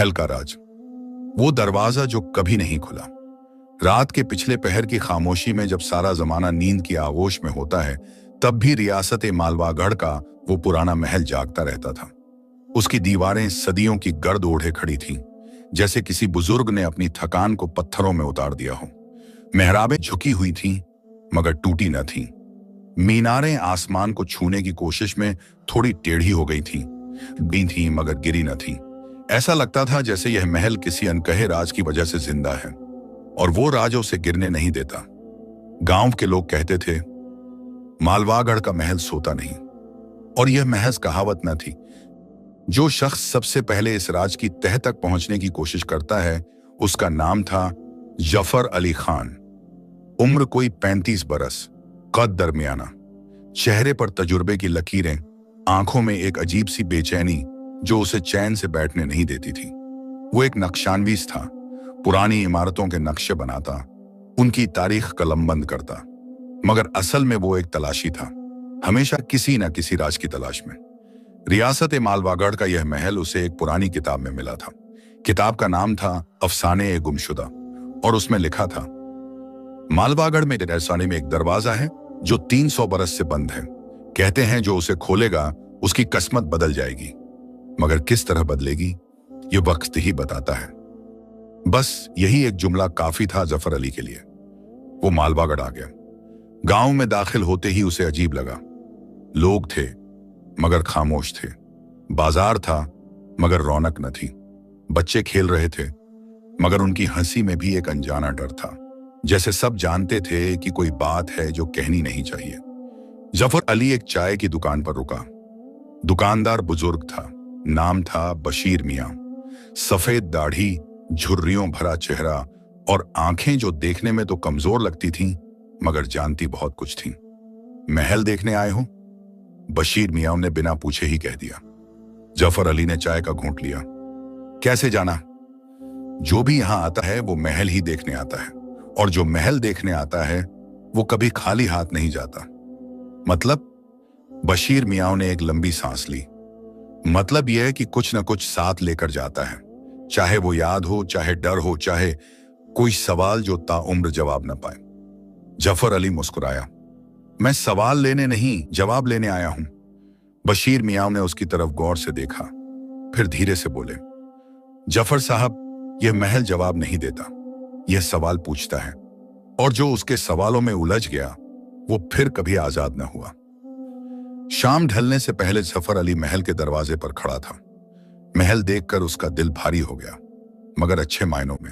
महल का राज, वो दरवाजा जो कभी नहीं खुला। रात के पिछले पहर की खामोशी में जब सारा जमाना नींद की आगोश में होता है, तब भी रियासत मालवागढ़ का वो पुराना महल जागता रहता था। उसकी दीवारें सदियों की गर्द ओढ़े खड़ी थीं, जैसे किसी बुजुर्ग ने अपनी थकान को पत्थरों में उतार दिया हो। मेहराबें झुकी हुई थीं, मगर टूटी न थीं। मीनारें आसमान को छूने की कोशिश में थोड़ी टेढ़ी हो गई थीं, थीं मगर गिरी न थीं। ऐसा लगता था जैसे यह महल किसी अनकहे राज की वजह से जिंदा है, और वो राज उसे गिरने नहीं देता। गांव के लोग कहते थे, मालवागढ़ का महल सोता नहीं। और यह महज कहावत न थी। जो शख्स सबसे पहले इस राज की तह तक पहुंचने की कोशिश करता है, उसका नाम था जफर अली खान। उम्र कोई 35 बरस, कद दरमियाना, चेहरे पर तजुर्बे की लकीरें, आंखों में एक अजीब सी बेचैनी जो उसे चैन से बैठने नहीं देती थी। वो एक नक्शानवीस था, पुरानी इमारतों के नक्शे बनाता, उनकी तारीख कलमबंद करता, मगर असल में वो एक तलाशी था, हमेशा किसी न किसी राज की तलाश में। रियासत मालवागढ़ का यह महल उसे एक पुरानी किताब में मिला था। किताब का नाम था अफसाने गुमशुदा, और उसमें लिखा था, मालवागढ़ में अफसाने में एक दरवाजा है जो 300 बरस से बंद है। कहते हैं जो उसे खोलेगा उसकी किस्मत बदल जाएगी, मगर किस तरह बदलेगी ये वक्त ही बताता है। बस यही एक जुमला काफी था जफर अली के लिए। वो मालवागढ़ आ गया। गांव में दाखिल होते ही उसे अजीब लगा। लोग थे मगर खामोश थे, बाजार था मगर रौनक न थी, बच्चे खेल रहे थे मगर उनकी हंसी में भी एक अनजाना डर था, जैसे सब जानते थे कि कोई बात है जो कहनी नहीं चाहिए। जफर अली एक चाय की दुकान पर रुका। दुकानदार बुजुर्ग था, नाम था बशीर मियां। सफेद दाढ़ी, झुर्रियों भरा चेहरा और आंखें जो देखने में तो कमजोर लगती थीं, मगर जानती बहुत कुछ थीं। महल देखने आए हो? बशीर मियां ने बिना पूछे ही कह दिया। जफर अली ने चाय का घूंट लिया। कैसे जाना? जो भी यहां आता है वो महल ही देखने आता है, और जो महल देखने आता है वो कभी खाली हाथ नहीं जाता। मतलब? बशीर मियां ने एक लंबी सांस ली। मतलब यह है कि कुछ न कुछ साथ लेकर जाता है, चाहे वो याद हो, चाहे डर हो, चाहे कोई सवाल जो ताउम्र जवाब न पाए। जफर अली मुस्कुराया। मैं सवाल लेने नहीं, जवाब लेने आया हूं। बशीर मियां ने उसकी तरफ गौर से देखा, फिर धीरे से बोले, जफर साहब, यह महल जवाब नहीं देता, यह सवाल पूछता है, और जो उसके सवालों में उलझ गया वो फिर कभी आजाद न हुआ। शाम ढलने से पहले जफर अली महल के दरवाजे पर खड़ा था। महल देखकर उसका दिल भारी हो गया, मगर अच्छे मायनों में।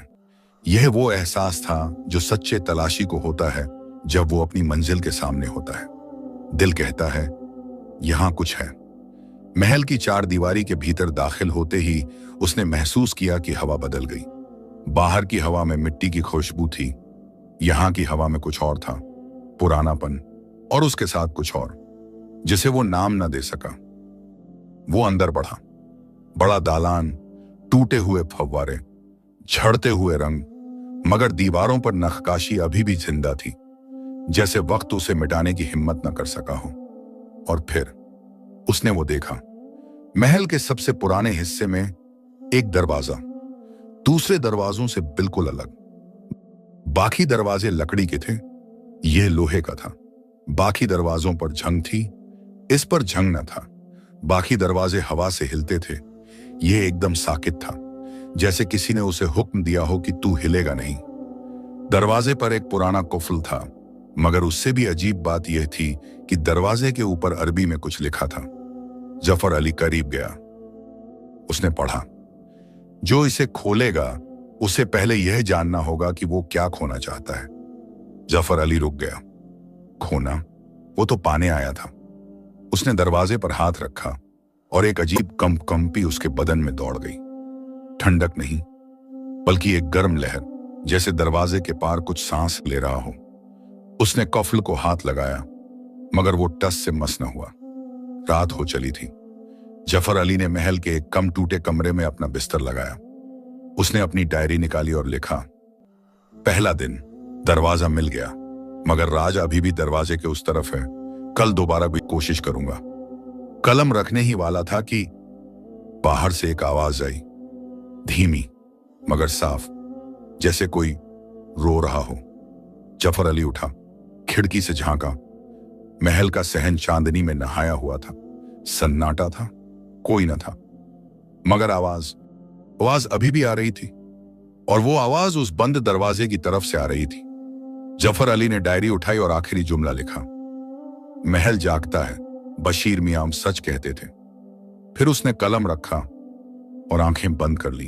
यह वो एहसास था जो सच्चे तलाशी को होता है जब वो अपनी मंजिल के सामने होता है। दिल कहता है, यहां कुछ है। महल की चार दीवारी के भीतर दाखिल होते ही उसने महसूस किया कि हवा बदल गई। बाहर की हवा में मिट्टी की खुशबू थी, यहां की हवा में कुछ और था, पुरानापन, और उसके साथ कुछ और जिसे वो नाम न दे सका। वो अंदर बढ़ा। बड़ा दालान, टूटे हुए फव्वारे, झड़ते हुए रंग, मगर दीवारों पर नक्काशी अभी भी जिंदा थी, जैसे वक्त उसे मिटाने की हिम्मत न कर सका हो। और फिर उसने वो देखा, महल के सबसे पुराने हिस्से में एक दरवाजा, दूसरे दरवाजों से बिल्कुल अलग। बाकी दरवाजे लकड़ी के थे, यह लोहे का था। बाकी दरवाजों पर जंग थी, इस पर जंग न था। बाकी दरवाजे हवा से हिलते थे, यह एकदम साकित था, जैसे किसी ने उसे हुक्म दिया हो कि तू हिलेगा नहीं। दरवाजे पर एक पुराना कुफल था, मगर उससे भी अजीब बात यह थी कि दरवाजे के ऊपर अरबी में कुछ लिखा था। जफर अली करीब गया। उसने पढ़ा, जो इसे खोलेगा उसे पहले यह जानना होगा कि वो क्या खोना चाहता है। जफर अली रुक गया। खोना? वो तो पाने आया था। उसने दरवाजे पर हाथ रखा और एक अजीब कंपी उसके बदन में दौड़ गई। ठंडक नहीं, बल्कि एक गर्म लहर, जैसे दरवाजे के पार कुछ सांस ले रहा हो। उसने कफल को हाथ लगाया, मगर वो टस से मस न हुआ। रात हो चली थी। जफर अली ने महल के एक कम टूटे कमरे में अपना बिस्तर लगाया। उसने अपनी डायरी निकाली और लिखा, पहला दिन, दरवाजा मिल गया, मगर राज अभी भी दरवाजे के उस तरफ है। कल दोबारा भी कोशिश करूंगा। कलम रखने ही वाला था कि बाहर से एक आवाज आई, धीमी मगर साफ, जैसे कोई रो रहा हो। जफर अली उठा, खिड़की से झांका। महल का सहन चांदनी में नहाया हुआ था। सन्नाटा था, कोई न था, मगर आवाज आवाज अभी भी आ रही थी, और वो आवाज उस बंद दरवाजे की तरफ से आ रही थी। जफर अली ने डायरी उठाई और आखिरी जुमला लिखा, महल जागता है, बशीर मियां सच कहते थे। फिर उसने कलम रखा और आंखें बंद कर ली,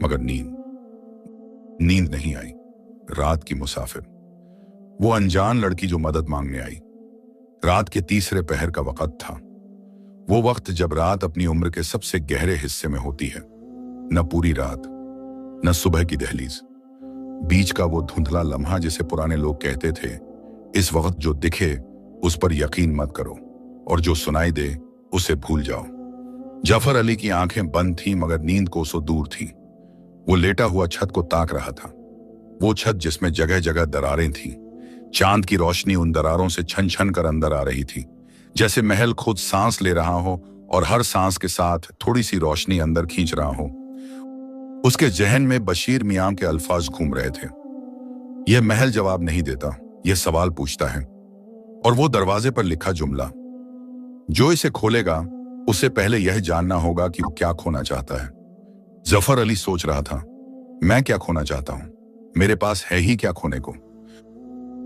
मगर नींद नहीं आई। रात की मुसाफिर, वो अनजान लड़की जो मदद मांगने आई। रात के तीसरे पहर का वक्त था, वो वक्त जब रात अपनी उम्र के सबसे गहरे हिस्से में होती है। न पूरी रात, न सुबह की दहलीज, बीच का वो धुंधला लम्हा जिसे पुराने लोग कहते थे, इस वक्त जो दिखे उस पर यकीन मत करो, और जो सुनाई दे उसे भूल जाओ। जफर अली की आंखें बंद थीं, मगर नींद कोसों दूर थी। वो लेटा हुआ छत को ताक रहा था, वो छत जिसमें जगह जगह दरारें थीं। चांद की रोशनी उन दरारों से छन छन कर अंदर आ रही थी, जैसे महल खुद सांस ले रहा हो और हर सांस के साथ थोड़ी सी रोशनी अंदर खींच रहा हो। उसके जहन में बशीर मियां के अल्फाज घूम रहे थे, यह महल जवाब नहीं देता, यह सवाल पूछता है। और वो दरवाजे पर लिखा जुमला, जो इसे खोलेगा उसे पहले यह जानना होगा कि वो क्या खोना चाहता है। जफर अली सोच रहा था, मैं क्या खोना चाहता हूं, मेरे पास है ही क्या खोने को।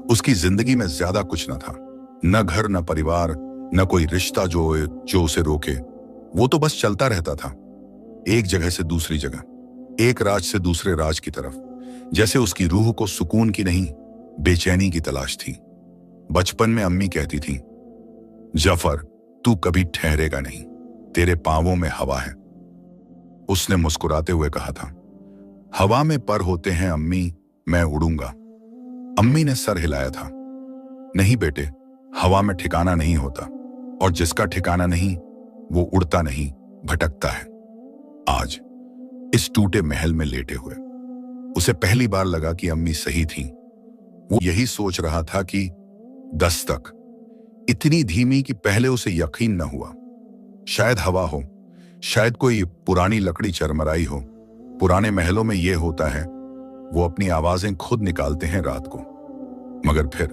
उसकी जिंदगी में ज्यादा कुछ न था, न घर, न परिवार, न कोई रिश्ता जो उसे रोके। वो तो बस चलता रहता था, एक जगह से दूसरी जगह, एक राज से दूसरे राज की तरफ, जैसे उसकी रूह को सुकून की नहीं, बेचैनी की तलाश थी। बचपन में अम्मी कहती थी, जफर तू कभी ठहरेगा नहीं, तेरे पांवों में हवा है। उसने मुस्कुराते हुए कहा था, हवा में पर होते हैं अम्मी, मैं उड़ूंगा। अम्मी ने सर हिलाया था, नहीं बेटे, हवा में ठिकाना नहीं होता, और जिसका ठिकाना नहीं वो उड़ता नहीं, भटकता है। आज इस टूटे महल में लेटे हुए उसे पहली बार लगा कि अम्मी सही थी। वो यही सोच रहा था कि दस्तक इतनी धीमी कि पहले उसे यकीन न हुआ। शायद हवा हो, शायद कोई पुरानी लकड़ी चरमराई हो। पुराने महलों में यह होता है, वो अपनी आवाजें खुद निकालते हैं रात को। मगर फिर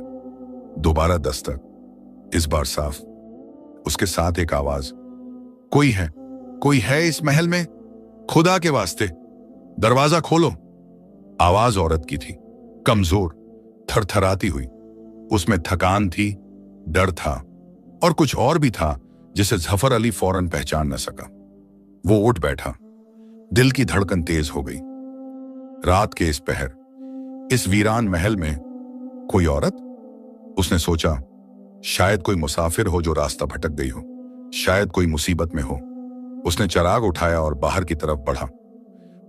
दोबारा दस्तक, इस बार साफ, उसके साथ एक आवाज, कोई है इस महल में, खुदा के वास्ते दरवाजा खोलो। आवाज औरत की थी, कमजोर, थरथराती हुई। उसमें थकान थी, डर था, और कुछ और भी था जिसे जफर अली फौरन पहचान न सका। वो उठ बैठा, दिल की धड़कन तेज हो गई। रात के इस पहर, इस वीरान महल में कोई औरत? उसने सोचा, शायद कोई मुसाफिर हो जो रास्ता भटक गई हो, शायद कोई मुसीबत में हो। उसने चिराग उठाया और बाहर की तरफ बढ़ा।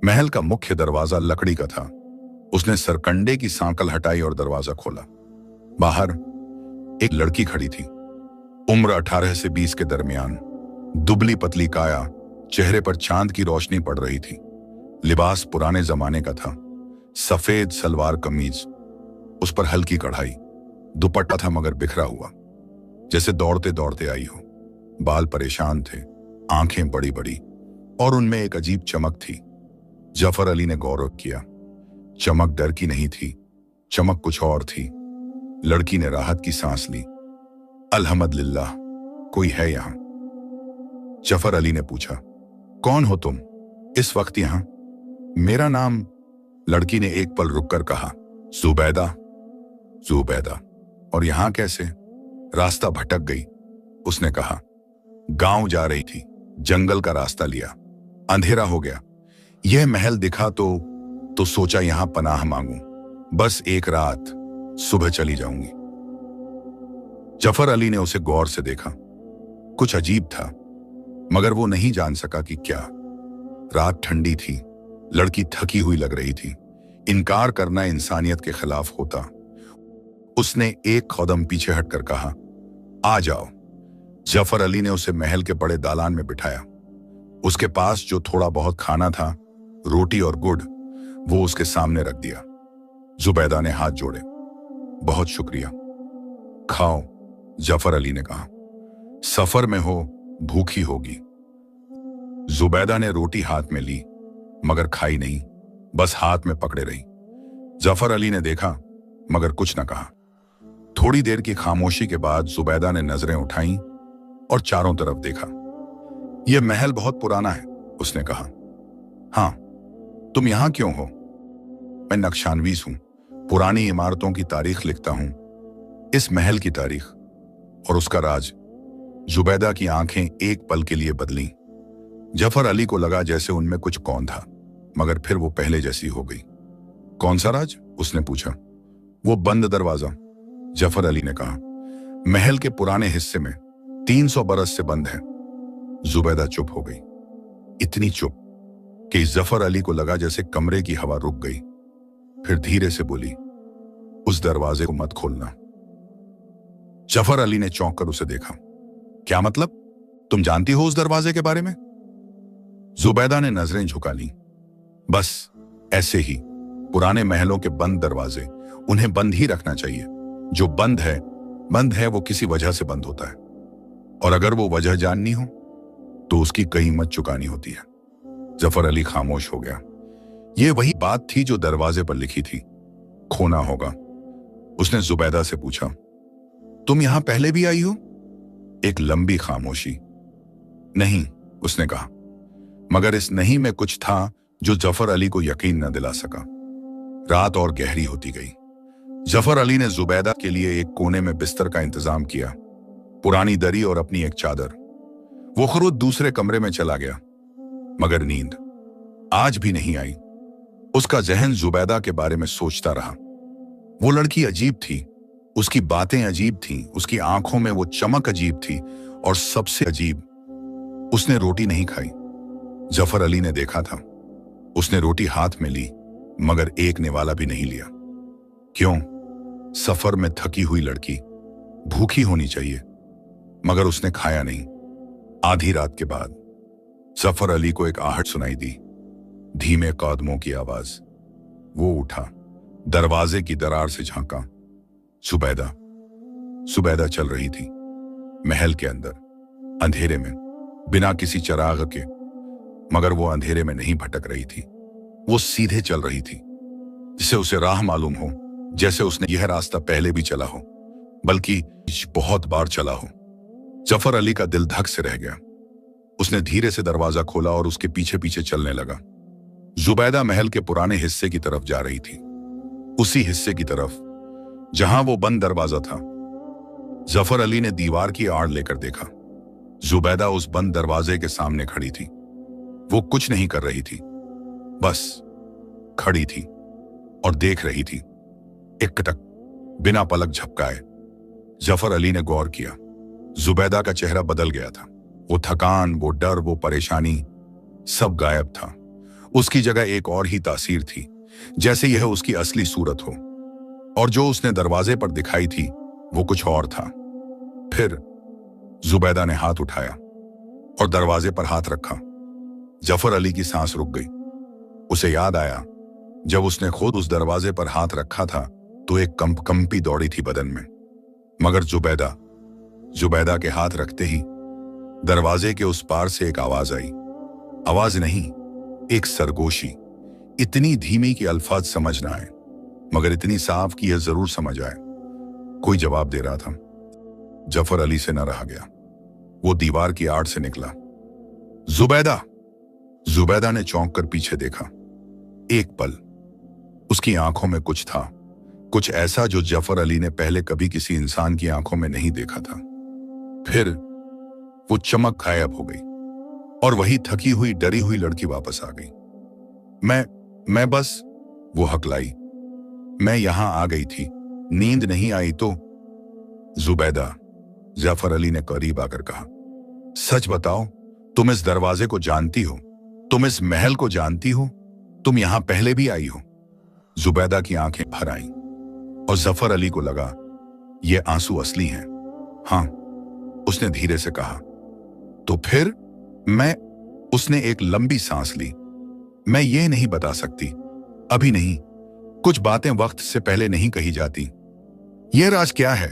महल का मुख्य दरवाजा लकड़ी का था। उसने सरकंडे की सांकल हटाई और दरवाजा खोला। बाहर एक लड़की खड़ी थी, उम्र 18 से 20 के दरमियान, दुबली पतली काया, चेहरे पर चांद की रोशनी पड़ रही थी। लिबास पुराने जमाने का था, सफेद सलवार कमीज, उस पर हल्की कढ़ाई, दुपट्टा था मगर बिखरा हुआ, जैसे दौड़ते दौड़ते आई हो। बाल परेशान थे, आंखें बड़ी बड़ी, और उनमें एक अजीब चमक थी। जफर अली ने गौर किया, चमक डर की नहीं थी, चमक कुछ और थी। लड़की ने राहत की सांस ली। अल्हम्दुलिल्लाह, कोई है यहां? जफर अली ने पूछा, कौन हो तुम इस वक्त यहां? मेरा नाम, लड़की ने एक पल रुककर कहा, जुबैदा। और यहां कैसे? रास्ता भटक गई, उसने कहा। गांव जा रही थी, जंगल का रास्ता लिया, अंधेरा हो गया। यह महल दिखा तो सोचा यहां पनाह मांगूं, बस एक रात, सुबह चली जाऊंगी। जफर अली ने उसे गौर से देखा। कुछ अजीब था, मगर वो नहीं जान सका कि क्या। रात ठंडी थी, लड़की थकी हुई लग रही थी। इनकार करना इंसानियत के खिलाफ होता। उसने एक कदम पीछे हटकर कहा, आ जाओ। जफर अली ने उसे महल के बड़े दालान में बिठाया। उसके पास जो थोड़ा बहुत खाना था, रोटी और गुड़, वो उसके सामने रख दिया। जुबैदा ने हाथ जोड़े, बहुत शुक्रिया। खाओ, जफर अली ने कहा। सफर में हो, भूखी होगी। जुबैदा ने रोटी हाथ में ली, मगर खाई नहीं, बस हाथ में पकड़े रही। जफर अली ने देखा मगर कुछ न कहा। थोड़ी देर की खामोशी के बाद जुबैदा ने नजरें उठाईं और चारों तरफ देखा। यह महल बहुत पुराना है, उसने कहा। हाँ, तुम यहां क्यों हो? मैं नक्शानवीस हूं, पुरानी इमारतों की तारीख लिखता हूं, इस महल की तारीख और उसका राज। जुबैदा की आंखें एक पल के लिए बदलीं। जफर अली को लगा जैसे उनमें कुछ कौन था, मगर फिर वो पहले जैसी हो गई। कौन सा राज? उसने पूछा। वो बंद दरवाजा, जफर अली ने कहा। महल के पुराने हिस्से में 300 बरस से बंद है। जुबैदा चुप हो गई, इतनी चुप कि जफर अली को लगा जैसे कमरे की हवा रुक गई। फिर धीरे से बोली, उस दरवाजे को मत खोलना। जफर अली ने चौंक कर उसे देखा। क्या मतलब? तुम जानती हो उस दरवाजे के बारे में? जुबैदा ने नजरें झुका ली। बस ऐसे ही, पुराने महलों के बंद दरवाजे, उन्हें बंद ही रखना चाहिए। जो बंद है वो किसी वजह से बंद होता है, और अगर वो वजह जाननी हो तो उसकी कीमत चुकानी होती है। जफर अली खामोश हो गया। ये वही बात थी जो दरवाजे पर लिखी थी, खोना होगा। उसने जुबैदा से पूछा, तुम यहां पहले भी आई हो? एक लंबी खामोशी। नहीं, उसने कहा, मगर इस नहीं में कुछ था जो जफर अली को यकीन न दिला सका। रात और गहरी होती गई। जफर अली ने जुबैदा के लिए एक कोने में बिस्तर का इंतजाम किया, पुरानी दरी और अपनी एक चादर। वो खुद दूसरे कमरे में चला गया, मगर नींद आज भी नहीं आई। उसका जहन जुबैदा के बारे में सोचता रहा। वो लड़की अजीब थी, उसकी बातें अजीब थीं, उसकी आंखों में वो चमक अजीब थी, और सबसे अजीब, उसने रोटी नहीं खाई। जफर अली ने देखा था, उसने रोटी हाथ में ली, मगर एक निवाला भी नहीं लिया। क्यों? सफर में थकी हुई लड़की भूखी होनी चाहिए, मगर उसने खाया नहीं। आधी रात के बाद जफर अली को एक आहट सुनाई दी, धीमे कदमों की आवाज। वो उठा, दरवाजे की दरार से झांका। जुबैदा चल रही थी, महल के अंदर, अंधेरे में, बिना किसी चराग के। मगर वो अंधेरे में नहीं भटक रही थी, वो सीधे चल रही थी, जिसे उसे राह मालूम हो, जैसे उसने यह रास्ता पहले भी चला हो, बल्कि बहुत बार चला हो। जफर अली का दिल धक से रह गया। उसने धीरे से दरवाजा खोला और उसके पीछे पीछे चलने लगा। जुबैदा महल के पुराने हिस्से की तरफ जा रही थी, उसी हिस्से की तरफ जहां वो बंद दरवाजा था। जफर अली ने दीवार की आड़ लेकर देखा। जुबैदा उस बंद दरवाजे के सामने खड़ी थी। वो कुछ नहीं कर रही थी, बस खड़ी थी और देख रही थी, एकटक, बिना पलक झपकाए। जफर अली ने गौर किया, जुबैदा का चेहरा बदल गया था। वो थकान, वो डर, वो परेशानी, सब गायब था। उसकी जगह एक और ही तासीर थी, जैसे यह उसकी असली सूरत हो, और जो उसने दरवाजे पर दिखाई थी वो कुछ और था। फिर जुबैदा ने हाथ उठाया और दरवाजे पर हाथ रखा। जफर अली की सांस रुक गई। उसे याद आया, जब उसने खुद उस दरवाजे पर हाथ रखा था तो एक कंपी दौड़ी थी बदन में। मगर जुबैदा के हाथ रखते ही दरवाजे के उस पार से एक आवाज आई। आवाज नहीं, एक सरगोशी, इतनी धीमी कि अल्फाज समझ ना आए, मगर इतनी साफ कि यह जरूर समझ आए। कोई जवाब दे रहा था। जफर अली से न रहा गया। वो दीवार की आड़ से निकला। जुबैदा ने चौंक कर पीछे देखा। एक पल उसकी आंखों में कुछ था, कुछ ऐसा जो जफर अली ने पहले कभी किसी इंसान की आंखों में नहीं देखा था। फिर वो चमक गायब हो गई और वही थकी हुई, डरी हुई लड़की वापस आ गई। मैं बस, वो हकलाई, मैं यहां आ गई थी, नींद नहीं आई तो। जुबैदा, जफर अली ने करीब आकर कहा, सच बताओ, तुम इस दरवाजे को जानती हो? तुम इस महल को जानती हो? तुम यहां पहले भी आई हो? जुबैदा की आंखें भर आईं और जफर अली को लगा ये आंसू असली हैं। हां, उसने धीरे से कहा। तो फिर? उसने एक लंबी सांस ली। मैं ये नहीं बता सकती, अभी नहीं। कुछ बातें वक्त से पहले नहीं कही जाती। ये राज क्या है?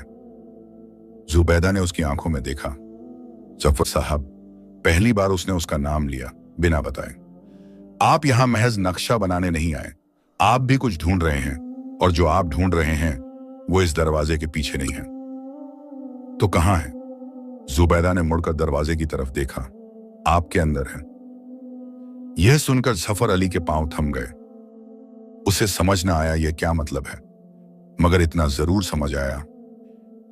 जुबैदा ने उसकी आंखों में देखा। जफर साहब, पहली बार उसने उसका नाम लिया बिना बताए। आप यहां महज नक्शा बनाने नहीं आए, आप भी कुछ ढूंढ रहे हैं, और जो आप ढूंढ रहे हैं वो इस दरवाजे के पीछे नहीं है। तो कहां है? जुबैदा ने मुड़कर दरवाजे की तरफ देखा। आपके अंदर है। यह सुनकर जफर अली के पांव थम गए। उसे समझ ना आया यह क्या मतलब है, मगर इतना जरूर समझ आया,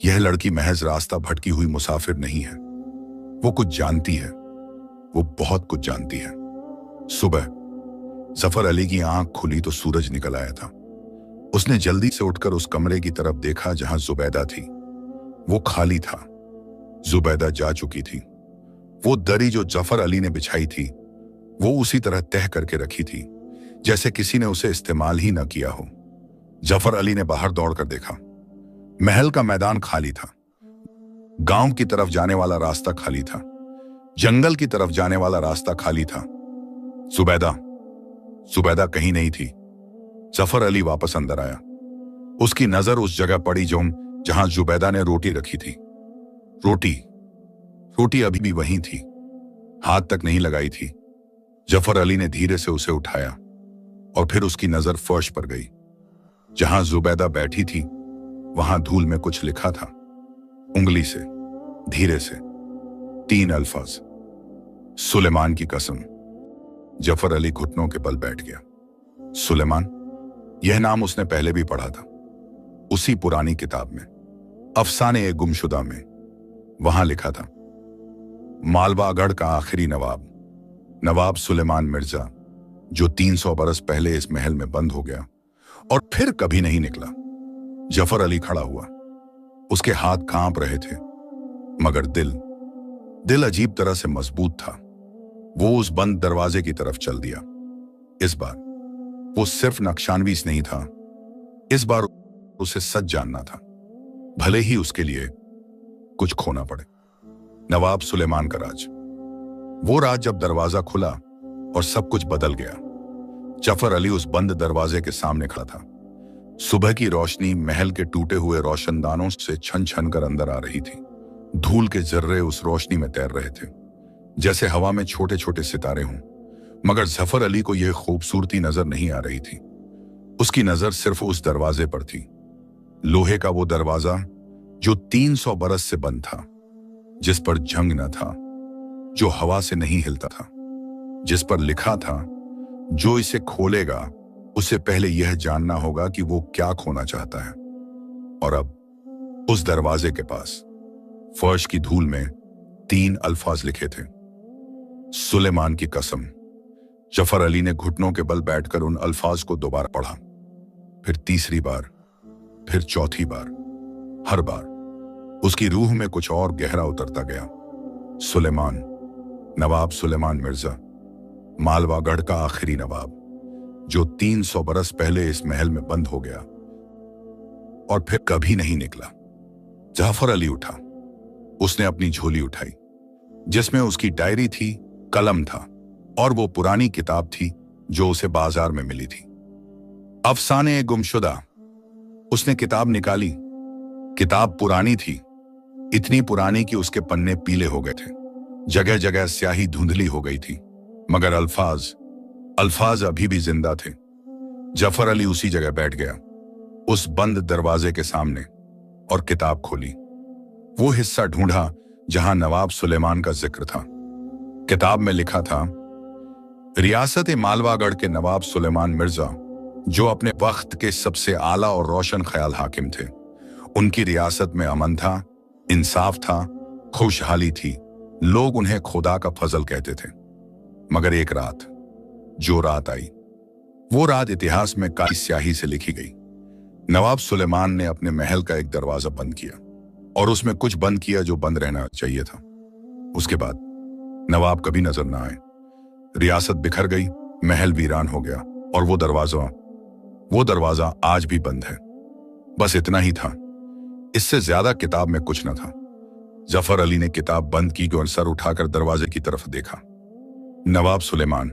यह लड़की महज रास्ता भटकी हुई मुसाफिर नहीं है। वो कुछ जानती है, वो बहुत कुछ जानती है। सुबह जफर अली की आंख खुली तो सूरज निकल आया था। उसने जल्दी से उठकर उस कमरे की तरफ देखा जहां जुबैदा थी। वो खाली था। जुबैदा जा चुकी थी। वो दरी जो जफर अली ने बिछाई थी वो उसी तरह तह करके रखी थी जैसे किसी ने उसे इस्तेमाल ही न किया हो। जफर अली ने बाहर दौड़कर देखा। महल का मैदान खाली था। गांव की तरफ जाने वाला रास्ता खाली था। जंगल की तरफ जाने वाला रास्ता खाली था। जुबैदा कहीं नहीं थी। जफर अली वापस अंदर आया। उसकी नजर उस जगह पड़ी जहां जुबैदा ने रोटी रखी थी। रोटी अभी भी वहीं थी, हाथ तक नहीं लगाई थी। जफर अली ने धीरे से उसे उठाया और फिर उसकी नजर फर्श पर गई। जहां जुबैदा बैठी थी वहां धूल में कुछ लिखा था। उंगली से, धीरे से, 3 अल्फाज। सुलेमान की कसम। जफर अली घुटनों के बल बैठ गया। सुलेमान, यह नाम उसने पहले भी पढ़ा था, उसी पुरानी किताब में, अफसाने गुमशुदा में। वहां लिखा था, मालवागढ़ का आखिरी नवाब सुलेमान मिर्जा, जो 300 बरस पहले इस महल में बंद हो गया और फिर कभी नहीं निकला। जफर अली खड़ा हुआ। उसके हाथ कांप रहे थे, मगर दिल अजीब तरह से मजबूत था। वो उस बंद दरवाजे की तरफ चल दिया। इस बार वो सिर्फ नक्शानवीस नहीं था, इस बार उसे सच जानना था, भले ही उसके लिए कुछ खोना पड़े। नवाब सुलेमान का राज। वो राज जब दरवाजा खुला और सब कुछ बदल गया। जफर अली उस बंद दरवाजे के सामने खड़ा था। सुबह की रोशनी महल के टूटे हुए रोशनदानों से छन छन कर अंदर आ रही थी। धूल के जर्रे उस रोशनी में तैर रहे थे, जैसे हवा में छोटे छोटे सितारे हों। मगर जफर अली को यह खूबसूरती नजर नहीं आ रही थी। उसकी नजर सिर्फ उस दरवाजे पर थी। लोहे का वो दरवाजा जो 300 बरस से बंद था, जिस पर जंग न था, जो हवा से नहीं हिलता था, जिस पर लिखा था, जो इसे खोलेगा उसे पहले यह जानना होगा कि वो क्या खोना चाहता है। और अब उस दरवाजे के पास फर्श की धूल में 3 अल्फाज लिखे थे, सुलेमान की कसम। जफर अली ने घुटनों के बल बैठकर उन अल्फाज को दोबारा पढ़ा, फिर तीसरी बार, फिर चौथी बार। हर बार उसकी रूह में कुछ और गहरा उतरता गया। सुलेमान, नवाब सुलेमान मिर्जा, मालवागढ़ का आखिरी नवाब, जो 300 बरस पहले इस महल में बंद हो गया और फिर कभी नहीं निकला। जाफर अली उठा। उसने अपनी झोली उठाई, जिसमें उसकी डायरी थी, कलम था और वो पुरानी किताब थी जो उसे बाजार में मिली थी, अफसाने गुमशुदा। उसने किताब निकाली। किताब पुरानी थी, इतनी पुरानी कि उसके पन्ने पीले हो गए थे, जगह जगह स्याही धुंधली हो गई थी, मगर अल्फाज अभी भी जिंदा थे। जफर अली उसी जगह बैठ गया, उस बंद दरवाजे के सामने, और किताब खोली। वो हिस्सा ढूंढा जहां नवाब सुलेमान का जिक्र था। किताब में लिखा था, रियासत मालवागढ़ के नवाब सुलेमान मिर्जा, जो अपने वक्त के सबसे आला और रोशन ख्याल हाकिम थे। उनकी रियासत में अमन था, इंसाफ था, खुशहाली थी। लोग उन्हें खुदा का फजल कहते थे। मगर एक रात, जो रात आई, वो रात इतिहास में काली स्याही से लिखी गई। नवाब सुलेमान ने अपने महल का एक दरवाजा बंद किया और उसमें कुछ बंद किया जो बंद रहना चाहिए था। उसके बाद नवाब कभी नजर न आए। रियासत बिखर गई, महल वीरान हो गया और वो दरवाजा आज भी बंद है। बस इतना ही था, इससे ज्यादा किताब में कुछ न था। जफर अली ने किताब बंद की और सर उठाकर दरवाजे की तरफ देखा। नवाब सुलेमान,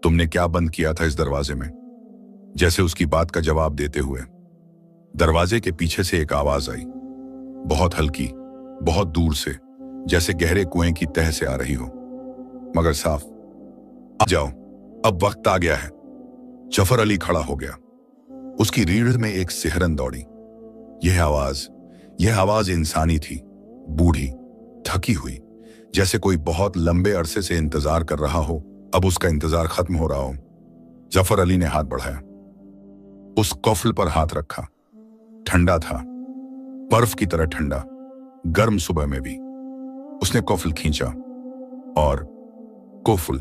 तुमने क्या बंद किया था इस दरवाजे में? जैसे उसकी बात का जवाब देते हुए दरवाजे के पीछे से एक आवाज आई, बहुत हल्की, बहुत दूर से, जैसे गहरे कुएं की तह से आ रही हो, मगर साफ। अब वक्त आ गया है। जफर अली खड़ा हो गया। उसकी रीढ़ में एक सिहरन दौड़ी। यह आवाज इंसानी थी, बूढ़ी, थकी हुई, जैसे कोई बहुत लंबे अरसे से इंतजार कर रहा हो, अब उसका इंतजार खत्म हो रहा हो। जफर अली ने हाथ बढ़ाया, उस कौफल पर हाथ रखा। ठंडा था, बर्फ की तरह ठंडा, गर्म सुबह में भी। उसने कौफल खींचा और कौफल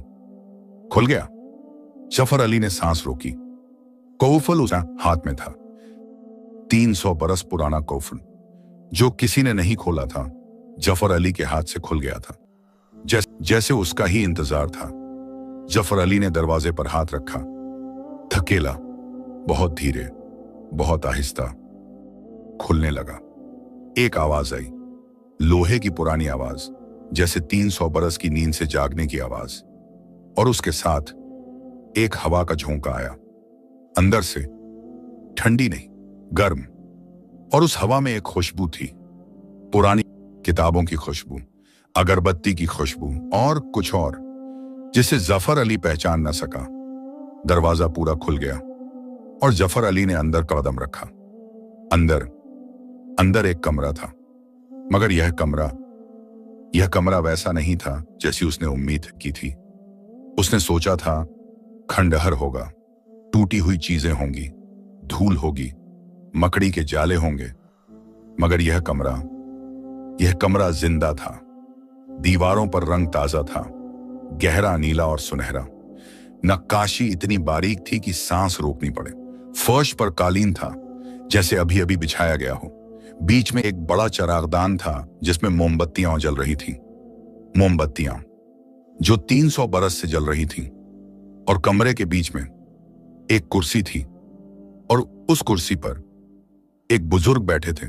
खुल गया। जफर अली ने सांस रोकी। कौफल उसके हाथ में था, 300 बरस पुराना कौफल, जो किसी ने नहीं खोला था, जफर अली के हाथ से खुल गया था, जैसे उसका ही इंतजार था। जफर अली ने दरवाजे पर हाथ रखा, धकेला, बहुत धीरे, बहुत आहिस्ता, खुलने लगा। एक आवाज आई, लोहे की पुरानी आवाज, जैसे 300 बरस की नींद से जागने की आवाज। और उसके साथ एक हवा का झोंका आया, अंदर से, ठंडी नहीं, गर्म। और उस हवा में एक खुशबू थी, पुरानी किताबों की खुशबू, अगरबत्ती की खुशबू और कुछ और, जिसे जफर अली पहचान न सका। दरवाजा पूरा खुल गया और जफर अली ने अंदर कदम रखा। अंदर एक कमरा था, मगर यह कमरा वैसा नहीं था जैसी उसने उम्मीद की थी। उसने सोचा था खंडहर होगा, टूटी हुई चीजें होंगी, धूल होगी, मकड़ी के जाले होंगे, मगर यह कमरा जिंदा था। दीवारों पर रंग ताजा था, गहरा नीला और सुनहरा। नक्काशी इतनी बारीक थी कि सांस रोकनी पड़े। फर्श पर कालीन था, जैसे अभी अभी बिछाया गया हो। बीच में एक बड़ा चरागदान था जिसमें मोमबत्तियां जल रही थीं, मोमबत्तियां जो 300 बरस से जल रही थीं। और कमरे के बीच में एक कुर्सी थी और उस कुर्सी पर एक बुजुर्ग बैठे थे।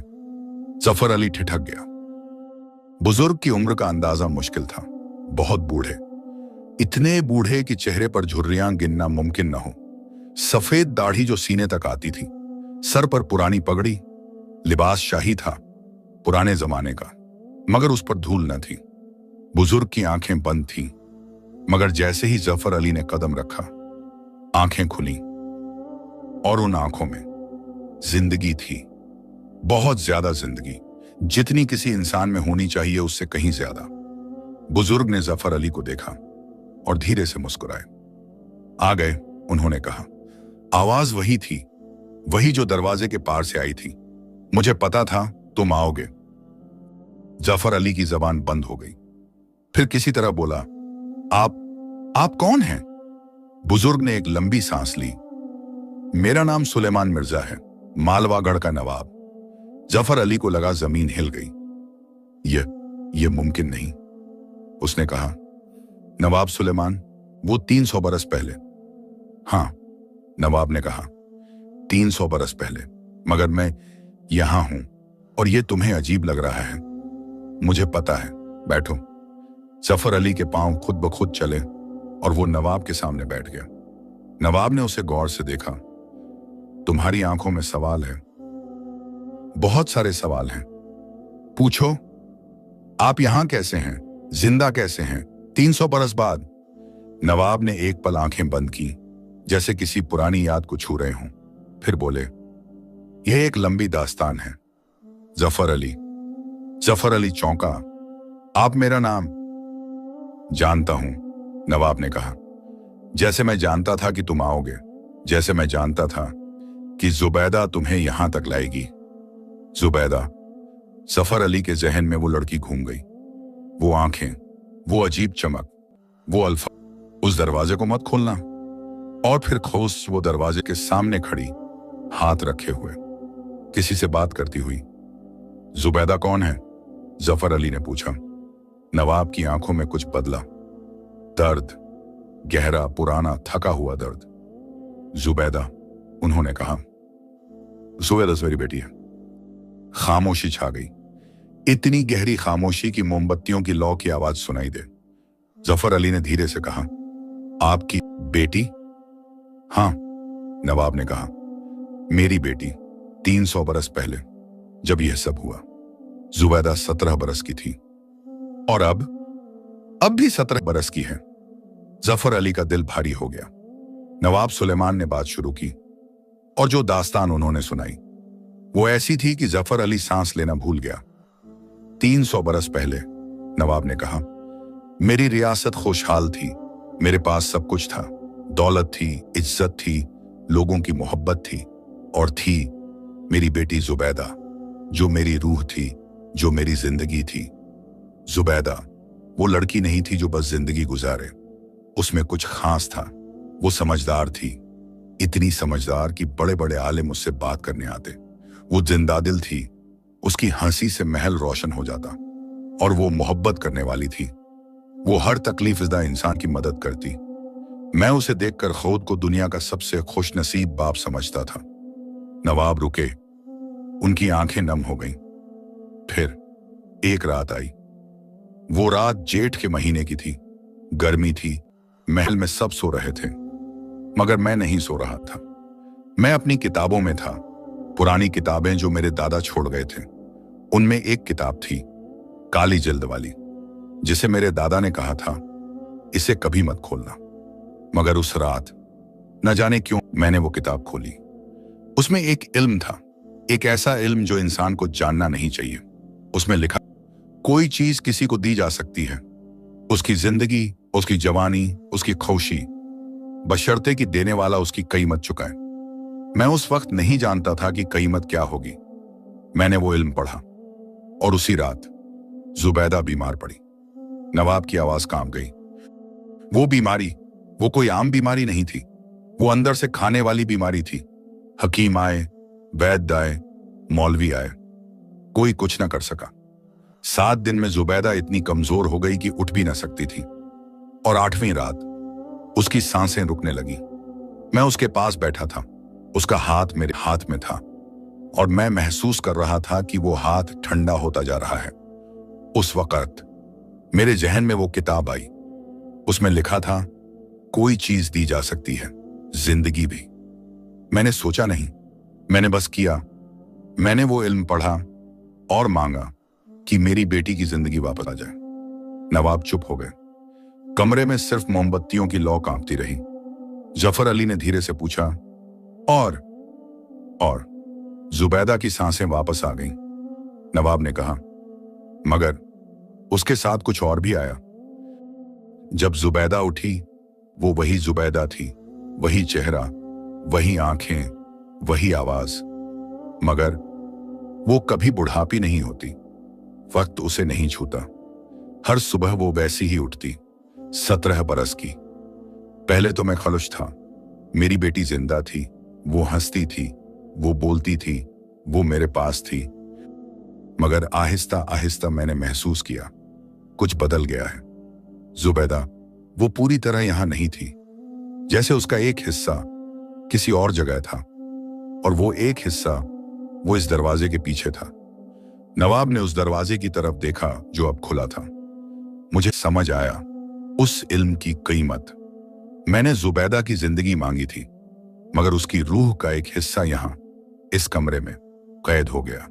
जफर अली ठिठक गया। बुजुर्ग की उम्र का अंदाजा मुश्किल था, बहुत बूढ़े, इतने बूढ़े कि चेहरे पर झुर्रियां गिनना मुमकिन न हो। सफेद दाढ़ी जो सीने तक आती थी, सर पर पुरानी पगड़ी, लिबास शाही था, पुराने जमाने का, मगर उस पर धूल न थी। बुजुर्ग की आंखें बंद थीं, मगर जैसे ही जफर अली ने कदम रखा, आंखें खुली और उन आंखों में जिंदगी थी, बहुत ज्यादा जिंदगी, जितनी किसी इंसान में होनी चाहिए उससे कहीं ज्यादा। बुजुर्ग ने जफर अली को देखा और धीरे से मुस्कुराए। आ गए, उन्होंने कहा। आवाज वही थी, वही जो दरवाजे के पार से आई थी। मुझे पता था तुम आओगे। जफर अली की जबान बंद हो गई। फिर किसी तरह बोला, आप कौन हैं? बुजुर्ग ने एक लंबी सांस ली। मेरा नाम सुलेमान मिर्जा है, मालवागढ़ का नवाब। जफर अली को लगा जमीन हिल गई। यह मुमकिन नहीं, उसने कहा। नवाब सुलेमान, वो 300 बरस पहले। हाँ, नवाब ने कहा, 300 बरस पहले, मगर मैं यहां हूं और यह तुम्हें अजीब लग रहा है। मुझे पता है, बैठो। जफर अली के पांव खुद ब खुद चले और वो नवाब के सामने बैठ गया। नवाब ने उसे गौर से देखा। तुम्हारी आंखों में सवाल है, बहुत सारे सवाल हैं। पूछो, आप यहां कैसे हैं, जिंदा कैसे हैं 300 बरस बाद? नवाब ने एक पल आंखें बंद की, जैसे किसी पुरानी याद को छू रहे हों। फिर बोले, यह एक लंबी दास्तान है। जफर अली चौंका। आप मेरा नाम? जानता हूं, नवाब ने कहा। जैसे मैं जानता था कि तुम आओगे, जैसे मैं जानता था कि जुबैदा तुम्हें यहां तक लाएगी। जुबैदा। जफर अली के जहन में वो लड़की घूम गई, वो आंखें, वो अजीब चमक, वो अल्फाज। उस दरवाजे को मत खोलना। और फिर खोस वो दरवाजे के सामने खड़ी, हाथ रखे हुए, किसी से बात करती हुई। जुबैदा कौन है? जफर अली ने पूछा। नवाब की आंखों में कुछ बदला, दर्द, गहरा, पुराना, थका हुआ दर्द। जुबैदा, उन्होंने कहा। जुबैदा मेरी बेटी है। खामोशी छा गई, इतनी गहरी खामोशी कि मोमबत्तियों की लौ की आवाज सुनाई दे। जफर अली ने धीरे से कहा, आपकी बेटी? हां, नवाब ने कहा, मेरी बेटी। 300 बरस पहले जब यह सब हुआ, जुबैदा 17 बरस की थी और अब भी 17 बरस की है। जफर अली का दिल भारी हो गया। नवाब सुलेमान ने बात शुरू की और जो दास्तान उन्होंने सुनाई वो ऐसी थी कि जफर अली सांस लेना भूल गया। 300 बरस पहले, नवाब ने कहा, मेरी रियासत खुशहाल थी, मेरे पास सब कुछ था, दौलत थी, इज्जत थी, लोगों की मोहब्बत थी, और थी मेरी बेटी जुबैदा, जो मेरी रूह थी, जो मेरी जिंदगी थी। जुबैदा वो लड़की नहीं थी जो बस जिंदगी गुजारे, उसमें कुछ खास था। वो समझदार थी, इतनी समझदार कि बड़े बड़े आलिम उससे बात करने आते। वो जिंदा दिल थी, उसकी हंसी से महल रोशन हो जाता, और वो मोहब्बत करने वाली थी। वो हर तकलीफज़दा इंसान की मदद करती। मैं उसे देखकर खुद को दुनिया का सबसे खुशनसीब बाप समझता था। नवाब रुके, उनकी आंखें नम हो गईं। फिर एक रात आई। वो रात जेठ के महीने की थी, गर्मी थी, महल में सब सो रहे थे, मगर मैं नहीं सो रहा था। मैं अपनी किताबों में था, पुरानी किताबें जो मेरे दादा छोड़ गए थे। उनमें एक किताब थी, काली जल्द वाली, जिसे मेरे दादा ने कहा था, इसे कभी मत खोलना। मगर उस रात न जाने क्यों मैंने वो किताब खोली। उसमें एक इल्म था, एक ऐसा इल्म जो इंसान को जानना नहीं चाहिए। उसमें लिखा, कोई चीज किसी को दी जा सकती है, उसकी जिंदगी, उसकी जवानी, उसकी खुशी, बशर्ते कि देने वाला उसकी कीमत चुकाए। मैं उस वक्त नहीं जानता था कि कीमत क्या होगी। मैंने वो इल्म पढ़ा, और उसी रात जुबैदा बीमार पड़ी। नवाब की आवाज कांप गई। वो बीमारी, वो कोई आम बीमारी नहीं थी, वो अंदर से खाने वाली बीमारी थी। हकीम आए, वैद्य आए, मौलवी आए, कोई कुछ ना कर सका। 7 दिन में जुबैदा इतनी कमजोर हो गई कि उठ भी ना सकती थी, और 8वीं रात उसकी सांसें रुकने लगी। मैं उसके पास बैठा था, उसका हाथ मेरे हाथ में था, और मैं महसूस कर रहा था कि वो हाथ ठंडा होता जा रहा है। उस वक्त मेरे जहन में वो किताब आई। उसमें लिखा था, कोई चीज दी जा सकती है, जिंदगी भी। मैंने सोचा नहीं, मैंने बस किया। मैंने वो इल्म पढ़ा और मांगा कि मेरी बेटी की जिंदगी वापस आ जाए। नवाब चुप हो गए। कमरे में सिर्फ मोमबत्तियों की लौ कांपती रही। जफर अली ने धीरे से पूछा, और जुबैदा की सांसें वापस आ गईं। नवाब ने कहा, मगर उसके साथ कुछ और भी आया। जब जुबैदा उठी, वो वही जुबैदा थी, वही चेहरा, वही आंखें, वही आवाज, मगर वो कभी बुढ़ापी नहीं होती। वक्त उसे नहीं छूता। हर सुबह वो वैसी ही उठती, 17 बरस की। पहले तो मैं खलुश था। मेरी बेटी जिंदा थी, वो हंसती थी, वो बोलती थी, वो मेरे पास थी। मगर आहिस्ता आहिस्ता मैंने महसूस किया, कुछ बदल गया है। जुबैदा वो पूरी तरह यहां नहीं थी। जैसे उसका एक हिस्सा किसी और जगह था, और वो एक हिस्सा वो इस दरवाजे के पीछे था। नवाब ने उस दरवाजे की तरफ देखा जो अब खुला था। मुझे समझ आया उस इल्म की कीमत। मैंने जुबैदा की जिंदगी मांगी थी, मगर उसकी रूह का एक हिस्सा यहां इस कमरे में कैद हो गया।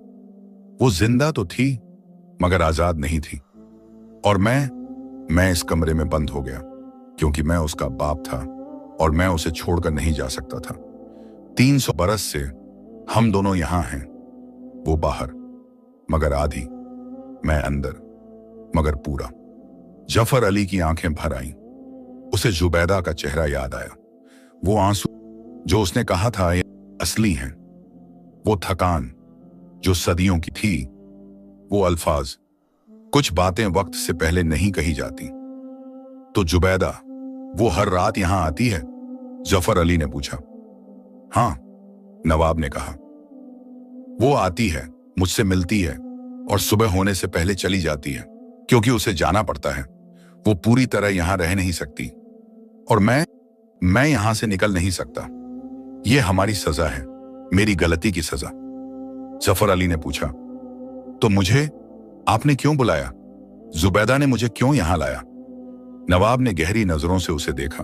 वो जिंदा तो थी, मगर आजाद नहीं थी। और मैं इस कमरे में बंद हो गया, क्योंकि मैं उसका बाप था, और मैं उसे छोड़कर नहीं जा सकता था। 300 बरस से हम दोनों यहां हैं, वो बाहर, मगर आधी, मैं अंदर, मगर पूरा। जफर अली की आंखें भर आईं। उसे जुबैदा का चेहरा याद आया। वो आंसू जो उसने कहा था ये असली हैं, वो थकान जो सदियों की थी, वो अल्फाज, कुछ बातें वक्त से पहले नहीं कही जाती। तो जुबैदा वो हर रात यहां आती है? जफर अली ने पूछा। हां, नवाब ने कहा। वो आती है, मुझसे मिलती है, और सुबह होने से पहले चली जाती है, क्योंकि उसे जाना पड़ता है। वो पूरी तरह यहां रह नहीं सकती, और मैं यहां से निकल नहीं सकता। ये हमारी सजा है, मेरी गलती की सजा। जफर अली ने पूछा, तो मुझे आपने क्यों बुलाया? जुबैदा ने मुझे क्यों यहां लाया? नवाब ने गहरी नजरों से उसे देखा।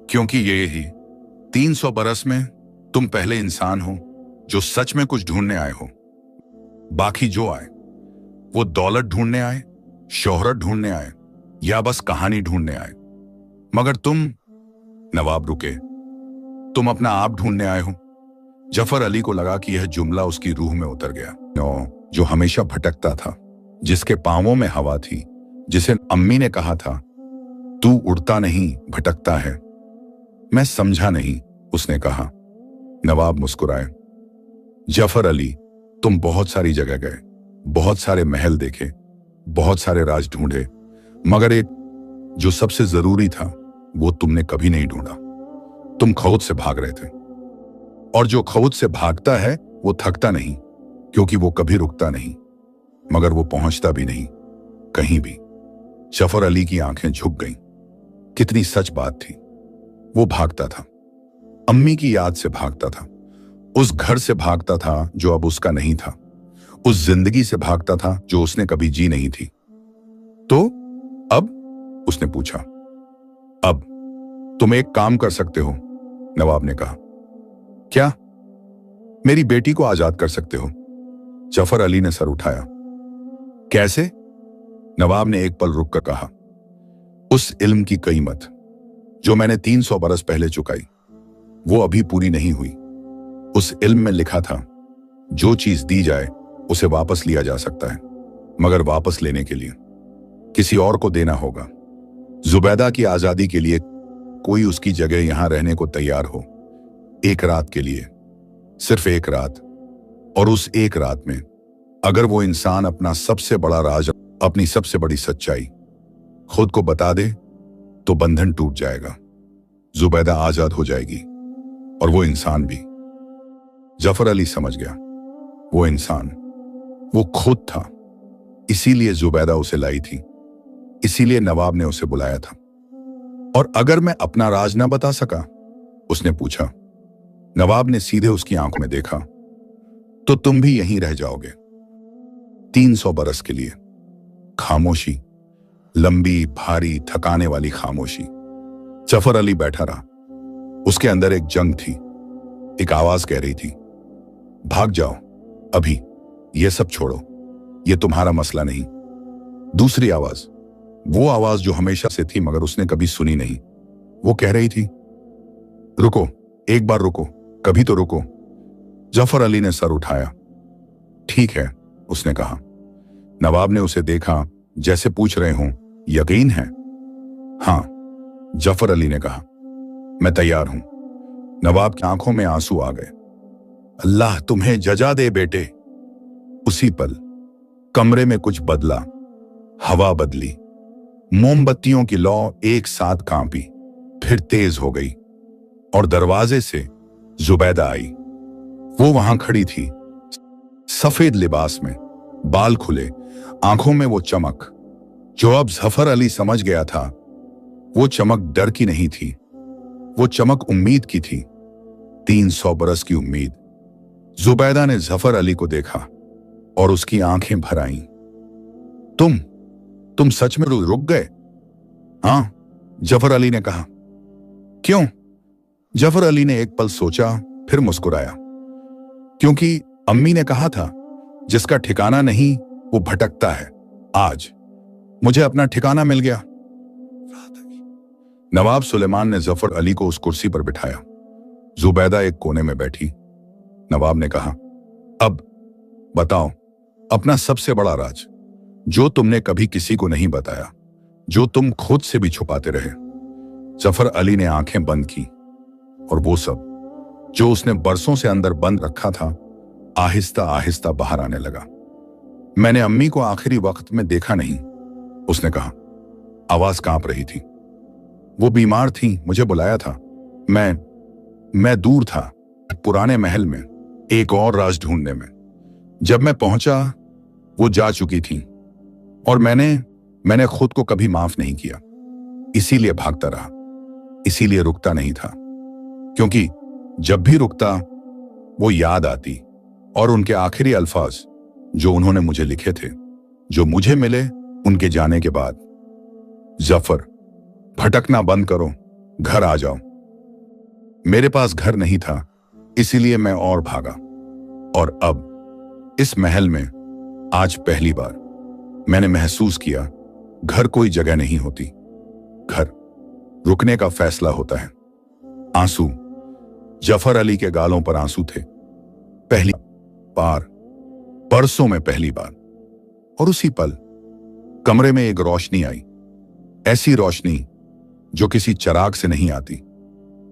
क्योंकि ये ही 300 बरस में तुम पहले इंसान हो जो सच में कुछ ढूंढने आए हो। बाकी जो आए वो दौलत ढूंढने आए, शोहरत ढूंढने आए, या बस कहानी ढूंढने आए, मगर तुम। नवाब रुके, तुम अपना आप ढूंढने आए हो? जफर अली को लगा कि यह जुमला उसकी रूह में उतर गया। जो हमेशा भटकता था, जिसके पांवों में हवा थी, जिसे अम्मी ने कहा था, तू उड़ता नहीं भटकता है। मैं समझा नहीं, उसने कहा। नवाब मुस्कुराए। जफर अली, तुम बहुत सारी जगह गए, बहुत सारे महल देखे, बहुत सारे राज ढूंढे, मगर एक जो सबसे जरूरी था वो तुमने कभी नहीं ढूंढा। तुम खौद से भाग रहे थे, और जो खौद से भागता है वो थकता नहीं, क्योंकि वो कभी रुकता नहीं, मगर वो पहुंचता भी नहीं कहीं भी। जफर अली की आंखें झुक गईं। कितनी सच बात थी। वो भागता था, अम्मी की याद से भागता था, उस घर से भागता था जो अब उसका नहीं था, उस जिंदगी से भागता था जो उसने कभी जी नहीं थी। तो अब? उसने पूछा। अब तुम एक काम कर सकते हो, नवाब ने कहा। क्या? मेरी बेटी को आजाद कर सकते हो। जफर अली ने सर उठाया। कैसे? नवाब ने एक पल रुक कर कहा। उस इल्म की कीमत जो मैंने 300 बरस पहले चुकाई, वो अभी पूरी नहीं हुई। उस इल्म में लिखा था, जो चीज दी जाए उसे वापस लिया जा सकता है, मगर वापस लेने के लिए किसी और को देना होगा। जुबैदा की आजादी के लिए कोई उसकी जगह यहां रहने को तैयार हो, एक रात के लिए, सिर्फ एक रात। और उस एक रात में अगर वो इंसान अपना सबसे बड़ा राज, अपनी सबसे बड़ी सच्चाई खुद को बता दे, तो बंधन टूट जाएगा, जुबैदा आजाद हो जाएगी, और वो इंसान भी। जफर अली समझ गया, वो इंसान वो खुद था। इसीलिए जुबैदा उसे लाई थी, इसीलिए नवाब ने उसे बुलाया था। और अगर मैं अपना राज ना बता सका? उसने पूछा। नवाब ने सीधे उसकी आंखों में देखा। तो तुम भी यहीं रह जाओगे 300 बरस के लिए। खामोशी, लंबी, भारी, थकाने वाली खामोशी। जफर अली बैठा रहा। उसके अंदर एक जंग थी। एक आवाज कह रही थी, भाग जाओ अभी, ये सब छोड़ो, ये तुम्हारा मसला नहीं। दूसरी आवाज, वो आवाज जो हमेशा से थी मगर उसने कभी सुनी नहीं, वो कह रही थी, रुको, एक बार रुको, कभी तो रुको। जफर अली ने सर उठाया। ठीक है, उसने कहा। नवाब ने उसे देखा जैसे पूछ रहे हों, यकीन है? हां, जफर अली ने कहा। मैं तैयार हूं। नवाब की आंखों में आंसू आ गए। अल्लाह तुम्हें जजा दे बेटे। उसी पल कमरे में कुछ बदला। हवा बदली, मोमबत्तियों की लौ एक साथ कांपी, फिर तेज हो गई, और दरवाजे से जुबैदा आई। वो वहां खड़ी थी, सफेद लिबास में, बाल खुले, आंखों में वो चमक जो अब जफर अली समझ गया था। वो चमक डर की नहीं थी, वो चमक उम्मीद की थी, 300 बरस की उम्मीद। जुबैदा ने जफर अली को देखा और उसकी आंखें भर आईं। तुम सच में रुक गए? हां, जफर अली ने कहा। क्यों? जफर अली ने एक पल सोचा, फिर मुस्कुराया। क्योंकि अम्मी ने कहा था, जिसका ठिकाना नहीं वो भटकता है। आज मुझे अपना ठिकाना मिल गया। नवाब सुलेमान ने जफर अली को उस कुर्सी पर बिठाया। जुबैदा एक कोने में बैठी। नवाब ने कहा, अब बताओ अपना सबसे बड़ा राज, जो तुमने कभी किसी को नहीं बताया, जो तुम खुद से भी छुपाते रहे। जफर अली ने आंखें बंद की, और वो सब जो उसने बरसों से अंदर बंद रखा था, आहिस्ता आहिस्ता बाहर आने लगा। मैंने अम्मी को आखिरी वक्त में देखा नहीं, उसने कहा। आवाज कांप रही थी। वो बीमार थी, मुझे बुलाया था। मैं दूर था, पुराने महल में, एक और राज ढूंढने में। जब मैं पहुंचा, वो जा चुकी थी, और मैंने खुद को कभी माफ नहीं किया। इसीलिए भागता रहा, इसीलिए रुकता नहीं था, क्योंकि जब भी रुकता वो याद आती, और उनके आखिरी अल्फाज जो उन्होंने मुझे लिखे थे, जो मुझे मिले उनके जाने के बाद, जफर, भटकना बंद करो, घर आ जाओ। मेरे पास घर नहीं था, इसीलिए मैं और भागा। और अब इस महल में आज पहली बार मैंने महसूस किया, घर कोई जगह नहीं होती, घर रुकने का फैसला होता है। आंसू जफर अली के गालों पर आंसू थे। पहली बार, बरसों में पहली बार। और उसी पल कमरे में एक रोशनी आई, ऐसी रोशनी जो किसी चिराग से नहीं आती।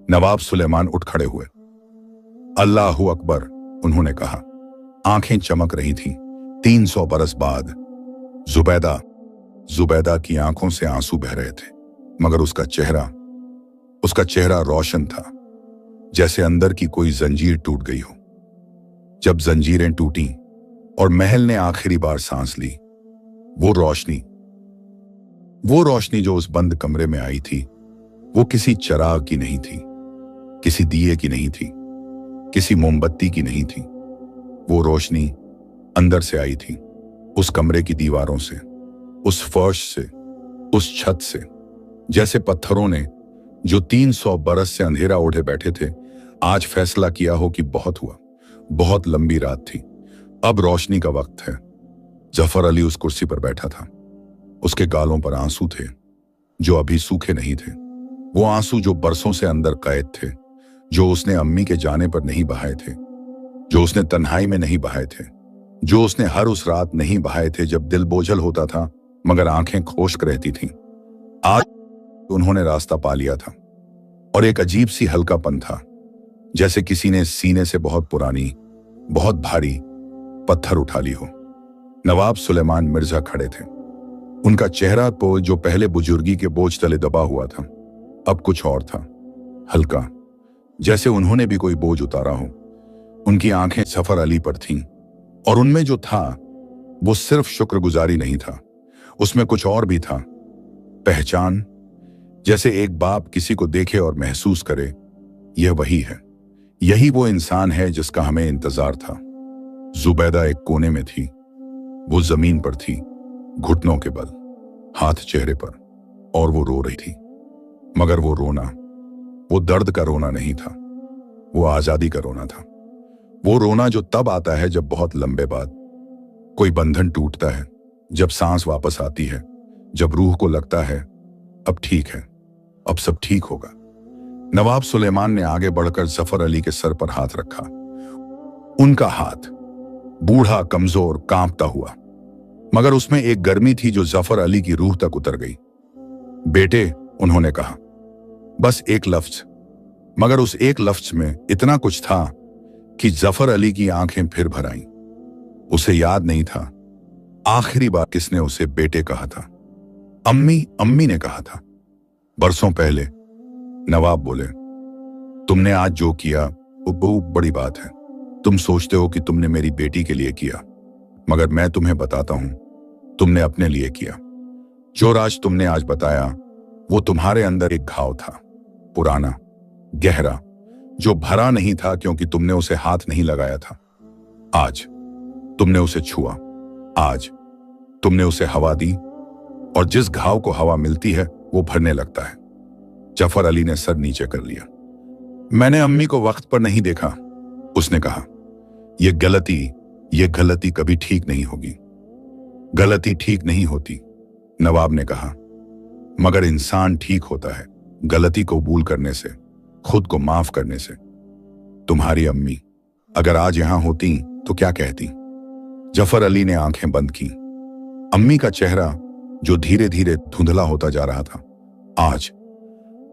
नवाब सुलेमान उठ खड़े हुए। अल्लाहू अकबर, उन्होंने कहा। आंखें चमक रही थीं। 300 बरस बाद जुबैदा की आंखों से आंसू बह रहे थे, मगर उसका चेहरा रोशन था, जैसे अंदर की कोई जंजीर टूट गई हो। जब जंजीरें टूटी और महल ने आखिरी बार सांस ली, वो रोशनी जो उस बंद कमरे में आई थी, वो किसी चिराग की नहीं थी, किसी दिए की नहीं थी, किसी मोमबत्ती की नहीं थी। वो रोशनी अंदर से आई थी, उस कमरे की दीवारों से, उस फर्श से, उस छत से। जैसे पत्थरों ने, जो 300 बरस से अंधेरा ओढ़े बैठे थे, आज फैसला किया हो कि बहुत हुआ, बहुत लंबी रात थी, अब रोशनी का वक्त है। जफर अली उस कुर्सी पर बैठा था। उसके गालों पर आंसू थे, जो अभी सूखे नहीं थे। वो आंसू जो बरसों से अंदर कैद थे, जो उसने अम्मी के जाने पर नहीं बहाए थे, जो उसने तन्हाई में नहीं बहाए थे, जो उसने हर उस रात नहीं बहाए थे जब दिल बोझल होता था मगर आंखें खुश्क रहती थीं। आज उन्होंने रास्ता पा लिया था, और एक अजीब सी हल्कापन था, जैसे किसी ने सीने से बहुत पुरानी, बहुत भारी पत्थर उठा ली हो। नवाब सुलेमान मिर्जा खड़े थे। उनका चेहरा तो जो पहले बुजुर्गी के बोझ तले दबा हुआ था, अब कुछ और था, हल्का, जैसे उन्होंने भी कोई बोझ उतारा हो। उनकी आंखें जफर अली पर थीं, और उनमें जो था वो सिर्फ शुक्रगुजारी नहीं था, उसमें कुछ और भी था, पहचान। जैसे एक बाप किसी को देखे और महसूस करे, यह वही है, यही वो इंसान है जिसका हमें इंतजार था। जुबैदा एक कोने में थी, वो जमीन पर थी, घुटनों के बल, हाथ चेहरे पर, और वो रो रही थी। मगर वो रोना, वो दर्द का रोना नहीं था, वो आजादी का रोना था। वो रोना जो तब आता है जब बहुत लंबे बाद कोई बंधन टूटता है, जब सांस वापस आती है, जब रूह को लगता है अब ठीक है, अब सब ठीक होगा। नवाब सुलेमान ने आगे बढ़कर जफर अली के सर पर हाथ रखा। उनका हाथ बूढ़ा, कमजोर, कांपता हुआ, मगर उसमें एक गर्मी थी जो जफर अली की रूह तक उतर गई। बेटे, उन्होंने कहा, बस एक लफ्ज, मगर उस एक लफ्ज में इतना कुछ था कि जफर अली की आंखें फिर भर आईं। उसे याद नहीं था आखिरी बार किसने उसे बेटे कहा था। अम्मी ने कहा था, बरसों पहले। नवाब बोले, तुमने आज जो किया वो बहुत बड़ी बात है। तुम सोचते हो कि तुमने मेरी बेटी के लिए किया, मगर मैं तुम्हें बताता हूं, तुमने अपने लिए किया। जो राज तुमने आज बताया वो तुम्हारे अंदर एक घाव था, पुराना, गहरा, जो भरा नहीं था क्योंकि तुमने उसे हाथ नहीं लगाया था। आज तुमने उसे छुआ, आज तुमने उसे हवा दी, और जिस घाव को हवा मिलती है वो भरने लगता है। जफर अली ने सर नीचे कर लिया। मैंने अम्मी को वक्त पर नहीं देखा, उसने कहा। ये गलती कभी ठीक नहीं होगी। गलती ठीक नहीं होती, नवाब ने कहा, मगर इंसान ठीक होता है गलती को कबूल करने से, खुद को माफ करने से। तुम्हारी अम्मी अगर आज यहां होती तो क्या कहती? जफर अली ने आंखें बंद की। अम्मी का चेहरा जो धीरे धीरे धुंधला होता जा रहा था,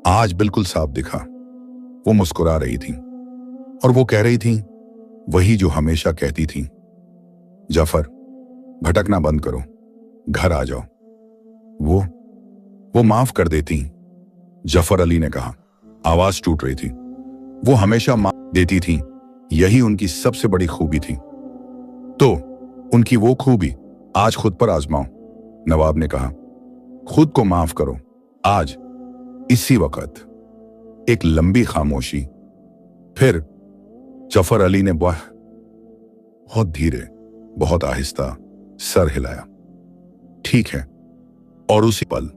आज बिल्कुल साफ दिखा। वो मुस्कुरा रही थी, और वो कह रही थी वही जो हमेशा कहती थी, जफर, भटकना बंद करो, घर आ जाओ। वो माफ कर देती, जफर अली ने कहा। आवाज टूट रही थी। वो हमेशा माफ देती थी, यही उनकी सबसे बड़ी खूबी थी। तो उनकी वो खूबी आज खुद पर आजमाओ, नवाब ने कहा। खुद को माफ करो आज, इसी वक्त। एक लंबी खामोशी। फिर जफर अली ने बहुत धीरे, बहुत आहिस्ता सर हिलाया। ठीक है। और उसी पल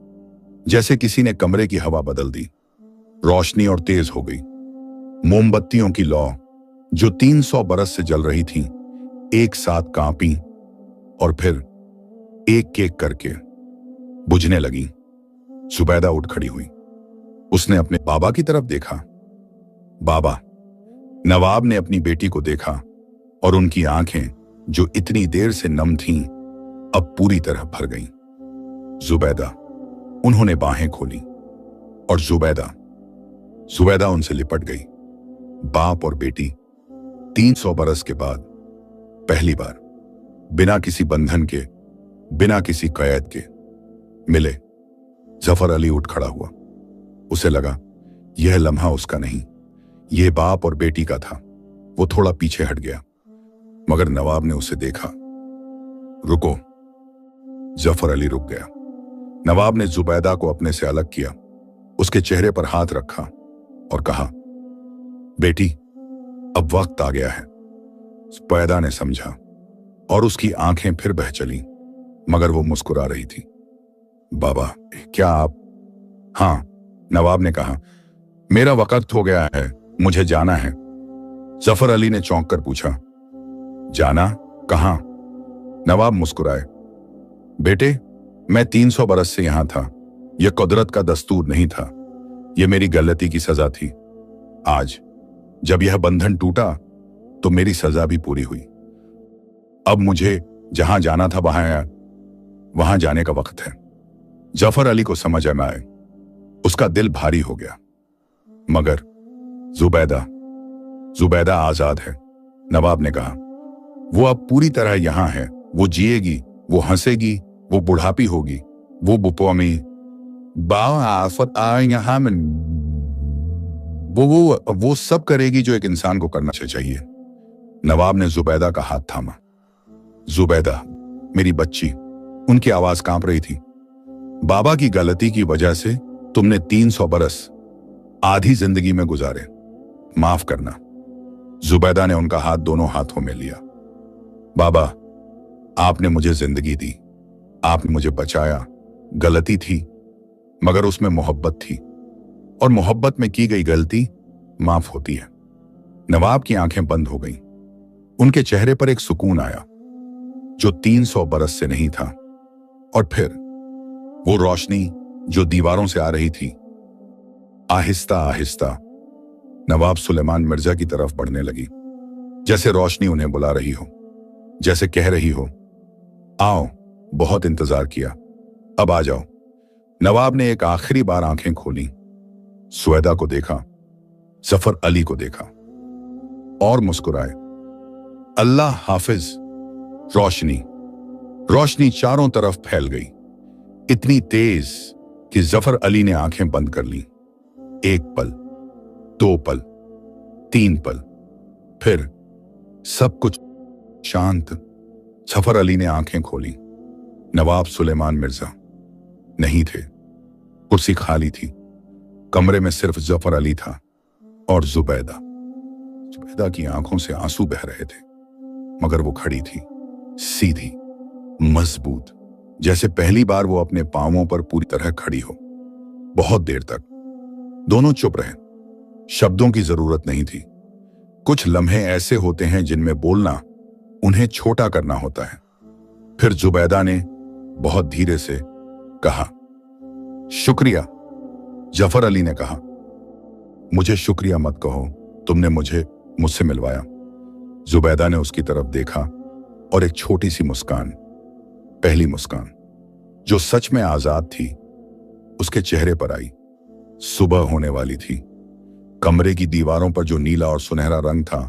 जैसे किसी ने कमरे की हवा बदल दी, रोशनी और तेज हो गई। मोमबत्तियों की लौ जो 300 बरस से जल रही थीं, एक साथ कांपी और फिर एक एक करके बुझने लगी। जुबैदा उठ खड़ी हुई। उसने अपने बाबा की तरफ देखा। बाबा, नवाब ने अपनी बेटी को देखा और उनकी आंखें जो इतनी देर से नम थीं अब पूरी तरह भर गईं। जुबैदा, उन्होंने बाहें खोली और जुबैदा उनसे लिपट गई। बाप और बेटी 300 बरस के बाद पहली बार बिना किसी बंधन के, बिना किसी कैद के मिले। जफर अली उठ खड़ा हुआ। उसे लगा यह लम्हा उसका नहीं, यह बाप और बेटी का था। वो थोड़ा पीछे हट गया, मगर नवाब ने उसे देखा। रुको। जफर अली रुक गया। नवाब ने जुबैदा को अपने से अलग किया, उसके चेहरे पर हाथ रखा और कहा, बेटी, अब वक्त आ गया है। जुबैदा ने समझा और उसकी आंखें फिर बह चली, मगर वो मुस्कुरा रही थी। बाबा, क्या आप? हाँ, नवाब ने कहा, मेरा वक्त हो गया है, मुझे जाना है। जफर अली ने चौंक कर पूछा, जाना? कहां? नवाब मुस्कुराए। बेटे, मैं 300 बरस से यहां था। यह कुदरत का दस्तूर नहीं था, यह मेरी गलती की सजा थी। आज जब यह बंधन टूटा तो मेरी सजा भी पूरी हुई। अब मुझे जहां जाना था वहां जाने का वक्त है। जफर अली को समझ में आए, उसका दिल भारी हो गया। मगर जुबैदा आजाद है, नवाब ने कहा। वो अब पूरी तरह यहां है। वो जिएगी, वो हंसेगी, वो बुढ़ापी होगी, वो बुपोमी वो सब करेगी जो एक इंसान को करना चाहिए। नवाब ने जुबैदा का हाथ थामा। जुबैदा, मेरी बच्ची, उनकी आवाज कांप रही थी। बाबा की गलती की वजह से तुमने 300 बरस, आधी जिंदगी में गुजारे। माफ करना। जुबैदा ने उनका हाथ दोनों हाथों में लिया। बाबा, आपने मुझे जिंदगी दी, आपने मुझे बचाया। गलती थी, मगर उसमें मोहब्बत थी, और मोहब्बत में की गई गलती माफ होती है। नवाब की आंखें बंद हो गईं। उनके चेहरे पर एक सुकून आया जो 300 बरस से नहीं था। और फिर वो रोशनी जो दीवारों से आ रही थी, आहिस्ता आहिस्ता नवाब सुलेमान मिर्जा की तरफ बढ़ने लगी, जैसे रोशनी उन्हें बुला रही हो, जैसे कह रही हो, आओ, बहुत इंतजार किया, अब आ जाओ। नवाब ने एक आखिरी बार आंखें खोली, सुवैदा को देखा, जफर अली को देखा और मुस्कुराए। अल्लाह हाफिज। रोशनी चारों तरफ फैल गई, इतनी तेज कि जफर अली ने आंखें बंद कर ली। 1 पल, 2 पल, 3 पल, फिर सब कुछ शांत। जफर अली ने आंखें खोली। नवाब सुलेमान मिर्जा नहीं थे। कुर्सी खाली थी। कमरे में सिर्फ जफर अली था और जुबैदा की आंखों से आंसू बह रहे थे, मगर वो खड़ी थी, सीधी, मजबूत, जैसे पहली बार वो अपने पांवों पर पूरी तरह खड़ी हो। बहुत देर तक दोनों चुप रहे। शब्दों की जरूरत नहीं थी। कुछ लम्हे ऐसे होते हैं जिनमें बोलना उन्हें छोटा करना होता है। फिर जुबैदा ने बहुत धीरे से कहा, शुक्रिया। जफर अली ने कहा, मुझे शुक्रिया मत कहो, तुमने मुझसे मिलवाया। जुबैदा ने उसकी तरफ देखा और एक छोटी सी मुस्कान, पहली मुस्कान जो सच में आजाद थी, उसके चेहरे पर आई। सुबह होने वाली थी। कमरे की दीवारों पर जो नीला और सुनहरा रंग था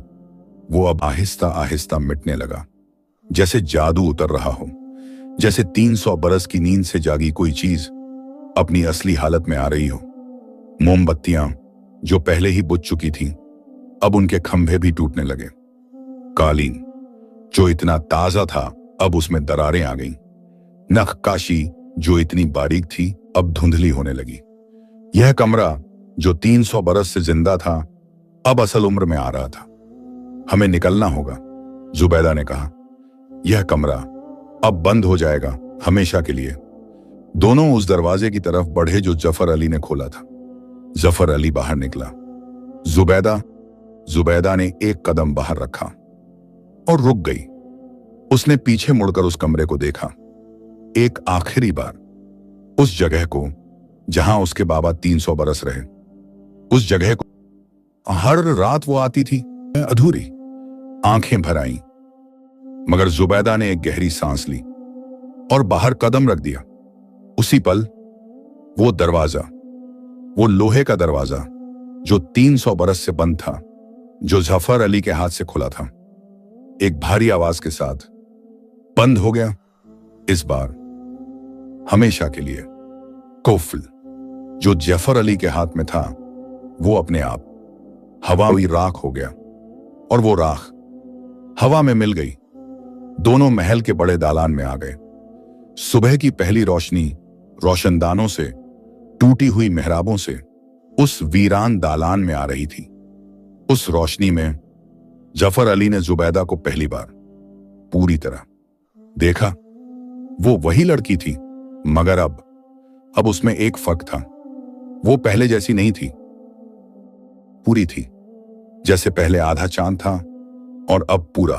वो अब आहिस्ता आहिस्ता मिटने लगा, जैसे जादू उतर रहा हो, जैसे 300 बरस की नींद से जागी कोई चीज अपनी असली हालत में आ रही हो। मोमबत्तियां जो पहले ही बुझ चुकी थीं, अब उनके खंभे भी टूटने लगे। कालीन जो इतना ताजा था, अब उसमें दरारें आ गईं। नक्काशी जो इतनी बारीक थी, अब धुंधली होने लगी। यह कमरा जो 300 बरस से जिंदा था, अब असल उम्र में आ रहा था। हमें निकलना होगा, जुबैदा ने कहा। यह कमरा अब बंद हो जाएगा हमेशा के लिए। दोनों उस दरवाजे की तरफ बढ़े जो जफर अली ने खोला था। जफर अली बाहर निकला। जुबैदा ने एक कदम बाहर रखा और रुक गई। उसने पीछे मुड़कर उस कमरे को देखा, एक आखिरी बार, उस जगह को जहां उसके बाबा 300 बरस रहे, उस जगह को हर रात वो आती थी, अधूरी, आंखें भर आईं, मगर जुबैदा ने एक गहरी सांस ली और बाहर कदम रख दिया। उसी पल वो दरवाजा, वो लोहे का दरवाजा जो 300 बरस से बंद था, जो जफर अली के हाथ से खुला था, एक भारी आवाज के साथ बंद हो गया। इस बार हमेशा के लिए। कुफ्ल जो जफर अली के हाथ में था वो अपने आप हवाई राख हो गया, और वो राख हवा में मिल गई। दोनों महल के बड़े दालान में आ गए। सुबह की पहली रोशनी रोशनदानों से, टूटी हुई मेहराबों से उस वीरान दालान में आ रही थी। उस रोशनी में जफर अली ने जुबैदा को पहली बार पूरी तरह देखा। वो वही लड़की थी, मगर अब उसमें एक फर्क था। वो पहले जैसी नहीं थी, पूरी थी, जैसे पहले आधा चांद था और अब पूरा।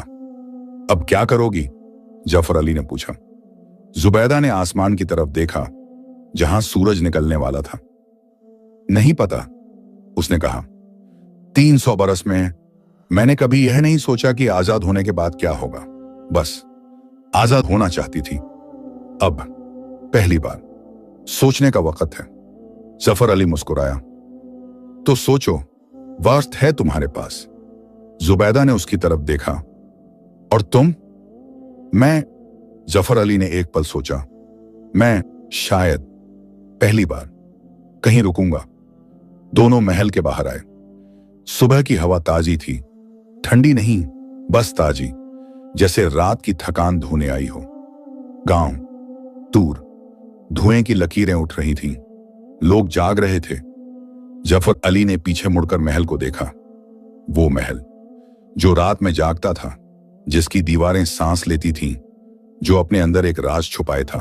अब क्या करोगी? जफर अली ने पूछा। जुबैदा ने आसमान की तरफ देखा जहां सूरज निकलने वाला था। नहीं पता, उसने कहा। 300 बरस में मैंने कभी यह नहीं सोचा कि आजाद होने के बाद क्या होगा। बस आजाद होना चाहती थी। अब पहली बार सोचने का वक्त है। जफर अली मुस्कुराया। तो सोचो, वक्त है तुम्हारे पास। जुबैदा ने उसकी तरफ देखा। और तुम? मैं, जफर अली ने एक पल सोचा। मैं शायद पहली बार कहीं रुकूंगा। दोनों महल के बाहर आए। सुबह की हवा ताजी थी, ठंडी नहीं, बस ताजी, जैसे रात की थकान धोने आई हो। गांव दूर धुएं की लकीरें उठ रही थीं। लोग जाग रहे थे। जफर अली ने पीछे मुड़कर महल को देखा। वो महल जो रात में जागता था, जिसकी दीवारें सांस लेती थीं, जो अपने अंदर एक राज छुपाए था,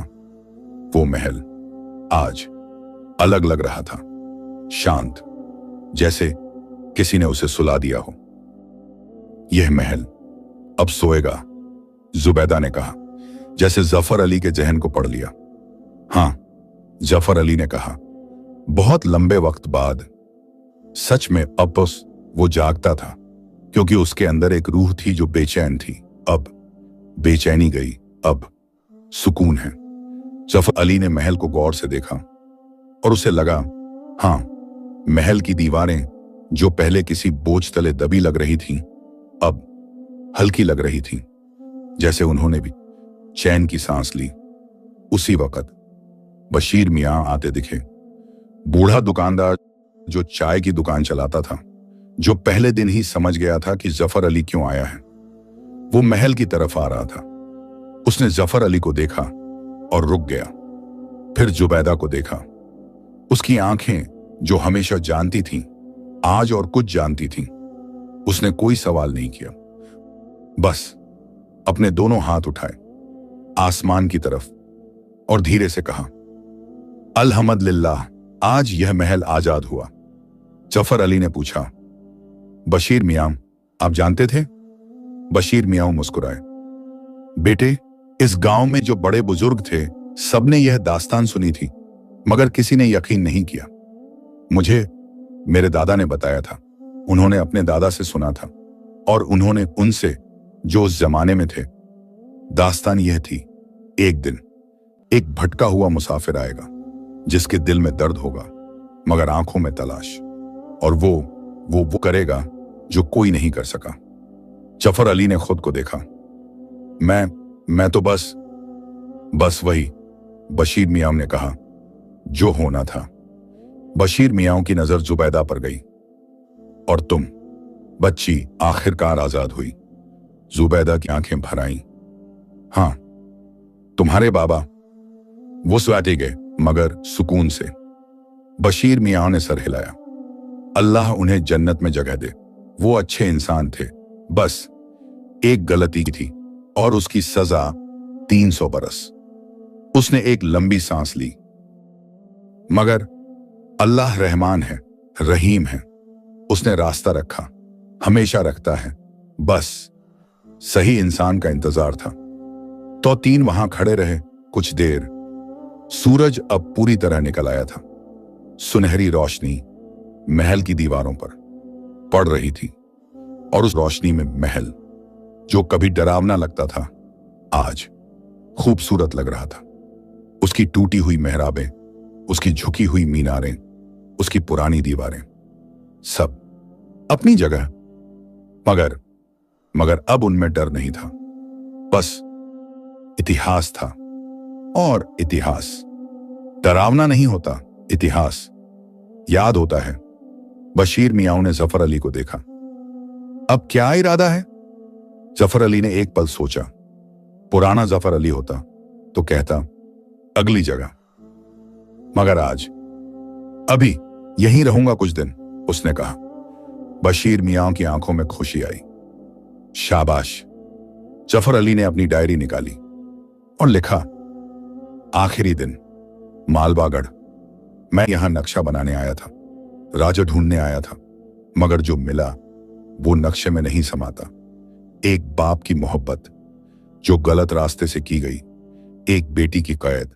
वो महल आज अलग लग रहा था। शांत, जैसे किसी ने उसे सुला दिया हो। यह महल अब सोएगा, जुबैदा ने कहा, जैसे जफर अली के जहन को पढ़ लिया। हां, जफर अली ने कहा, बहुत लंबे वक्त बाद। सच में अब वो जागता था, क्योंकि उसके अंदर एक रूह थी जो बेचैन थी। अब बेचैनी गई, अब सुकून है। जफर अली ने महल को गौर से देखा और उसे लगा, हां, महल की दीवारें जो पहले किसी बोझ तले दबी लग रही थीं, अब हल्की लग रही थीं, जैसे उन्होंने भी चैन की सांस ली। उसी वक्त बशीर मियां आते दिखे। बूढ़ा दुकानदार जो चाय की दुकान चलाता था, जो पहले दिन ही समझ गया था कि जफर अली क्यों आया है। वो महल की तरफ आ रहा था। उसने जफर अली को देखा और रुक गया। फिर जुबैदा को देखा। उसकी आंखें जो हमेशा जानती थीं, आज और कुछ जानती थीं। उसने कोई सवाल नहीं किया, बस अपने दोनों हाथ उठाए आसमान की तरफ और धीरे से कहा, अल्हम्दुलिल्लाह, आज यह महल आजाद हुआ। जफर अली ने पूछा, बशीर मियां, आप जानते थे? बशीर मियां मुस्कुराए। बेटे, इस गांव में जो बड़े बुजुर्ग थे, सबने यह दास्तान सुनी थी, मगर किसी ने यकीन नहीं किया। मुझे मेरे दादा ने बताया था। उन्होंने अपने दादा से सुना था, और उन्होंने उनसे जो उस जमाने में थे। दास्तान यह थी, एक दिन एक भटका हुआ मुसाफिर आएगा, जिसके दिल में दर्द होगा, मगर आंखों में तलाश, और वो करेगा जो कोई नहीं कर सका। जफर अली ने खुद को देखा। मैं तो बस वही, बशीर मियां ने कहा, जो होना था। बशीर मियां की नजर जुबैदा पर गई। और तुम, बच्ची, आखिरकार आजाद हुई। जुबैदा की आंखें भर आईं। हां, तुम्हारे बाबा, वो स्वाति गए, मगर सुकून से। बशीर मियां ने सर हिलाया। अल्लाह उन्हें जन्नत में जगह दे। वो अच्छे इंसान थे, बस एक गलती थी, और उसकी सजा 300 बरस। उसने एक लंबी सांस ली। मगर अल्लाह रहमान है, रहीम है। उसने रास्ता रखा, हमेशा रखता है। बस सही इंसान का इंतजार था। तो तीन वहां खड़े रहे कुछ देर। सूरज अब पूरी तरह निकल आया था। सुनहरी रोशनी महल की दीवारों पर पड़ रही थी। और उस रोशनी में महल जो कभी डरावना लगता था आज खूबसूरत लग रहा था। उसकी टूटी हुई मेहराबें, उसकी झुकी हुई मीनारें, उसकी पुरानी दीवारें, सब अपनी जगह। मगर अब उनमें डर नहीं था, बस इतिहास था। और इतिहास डरावना नहीं होता, इतिहास याद होता है। बशीर मियां ने जफर अली को देखा। अब क्या इरादा है? जफर अली ने एक पल सोचा। पुराना जफर अली होता तो कहता अगली जगह, मगर आज अभी यहीं रहूंगा कुछ दिन, उसने कहा। बशीर मियां की आंखों में खुशी आई। शाबाश। जफर अली ने अपनी डायरी निकाली और लिखा, आखिरी दिन, मालवागढ़। मैं यहां नक्शा बनाने आया था, राजा ढूंढने आया था, मगर जो मिला वो नक्शे में नहीं समाता। एक बाप की मोहब्बत जो गलत रास्ते से की गई, एक बेटी की कैद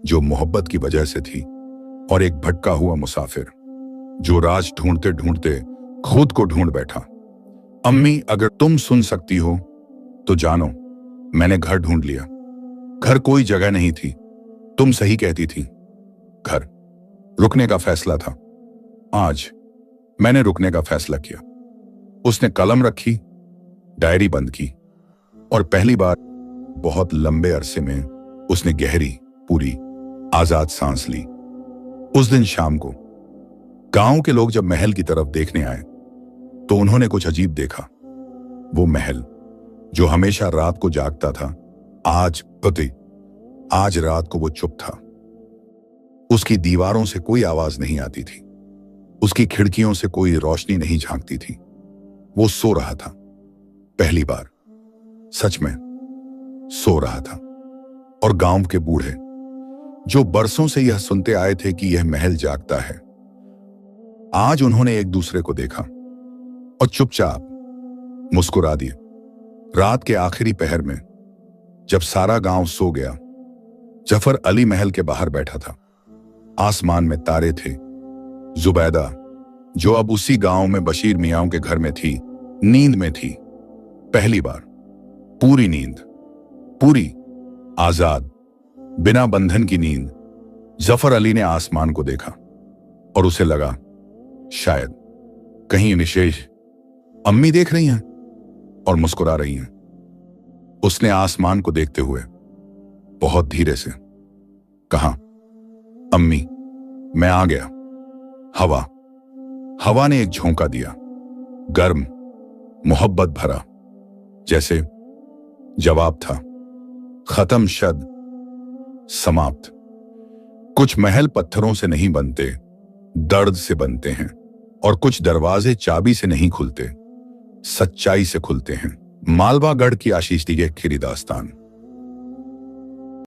जो मोहब्बत की वजह से थी, और एक भटका हुआ मुसाफिर जो राज ढूंढते ढूंढते खुद को ढूंढ बैठा। अम्मी, अगर तुम सुन सकती हो तो जानो, मैंने घर ढूंढ लिया। घर कोई जगह नहीं थी, तुम सही कहती थी। घर रुकने का फैसला था। आज मैंने रुकने का फैसला किया। उसने कलम रखी, डायरी बंद की, और पहली बार बहुत लंबे अरसे में उसने गहरी, पूरी, आजाद सांस ली। उस दिन शाम को गांव के लोग जब महल की तरफ देखने आए तो उन्होंने कुछ अजीब देखा। वो महल जो हमेशा रात को जागता था, आज रात को वो चुप था। उसकी दीवारों से कोई आवाज नहीं आती थी, उसकी खिड़कियों से कोई रोशनी नहीं झांकती थी। वो सो रहा था, पहली बार सच में सो रहा था। और गांव के बूढ़े जो बरसों से यह सुनते आए थे कि यह महल जागता है, आज उन्होंने एक दूसरे को देखा और चुपचाप मुस्कुरा दिए। रात के आखिरी पहर में जब सारा गांव सो गया, जफर अली महल के बाहर बैठा था। आसमान में तारे थे। जुबैदा, जो अब उसी गांव में बशीर मियां के घर में थी, नींद में थी। पहली बार पूरी नींद, पूरी, आजाद, बिना बंधन की नींद। जफर अली ने आसमान को देखा और उसे लगा शायद कहीं विशेष अम्मी देख रही हैं और मुस्कुरा रही हैं। उसने आसमान को देखते हुए बहुत धीरे से कहा, अम्मी, मैं आ गया। हवा ने एक झोंका दिया, गर्म, मोहब्बत भरा, जैसे जवाब था, खत्म शद, समाप्त। कुछ महल पत्थरों से नहीं बनते, दर्द से बनते हैं, और कुछ दरवाजे चाबी से नहीं खुलते, सच्चाई से खुलते हैं। मालवागढ़ की आशीष दी खिरी दास्तान।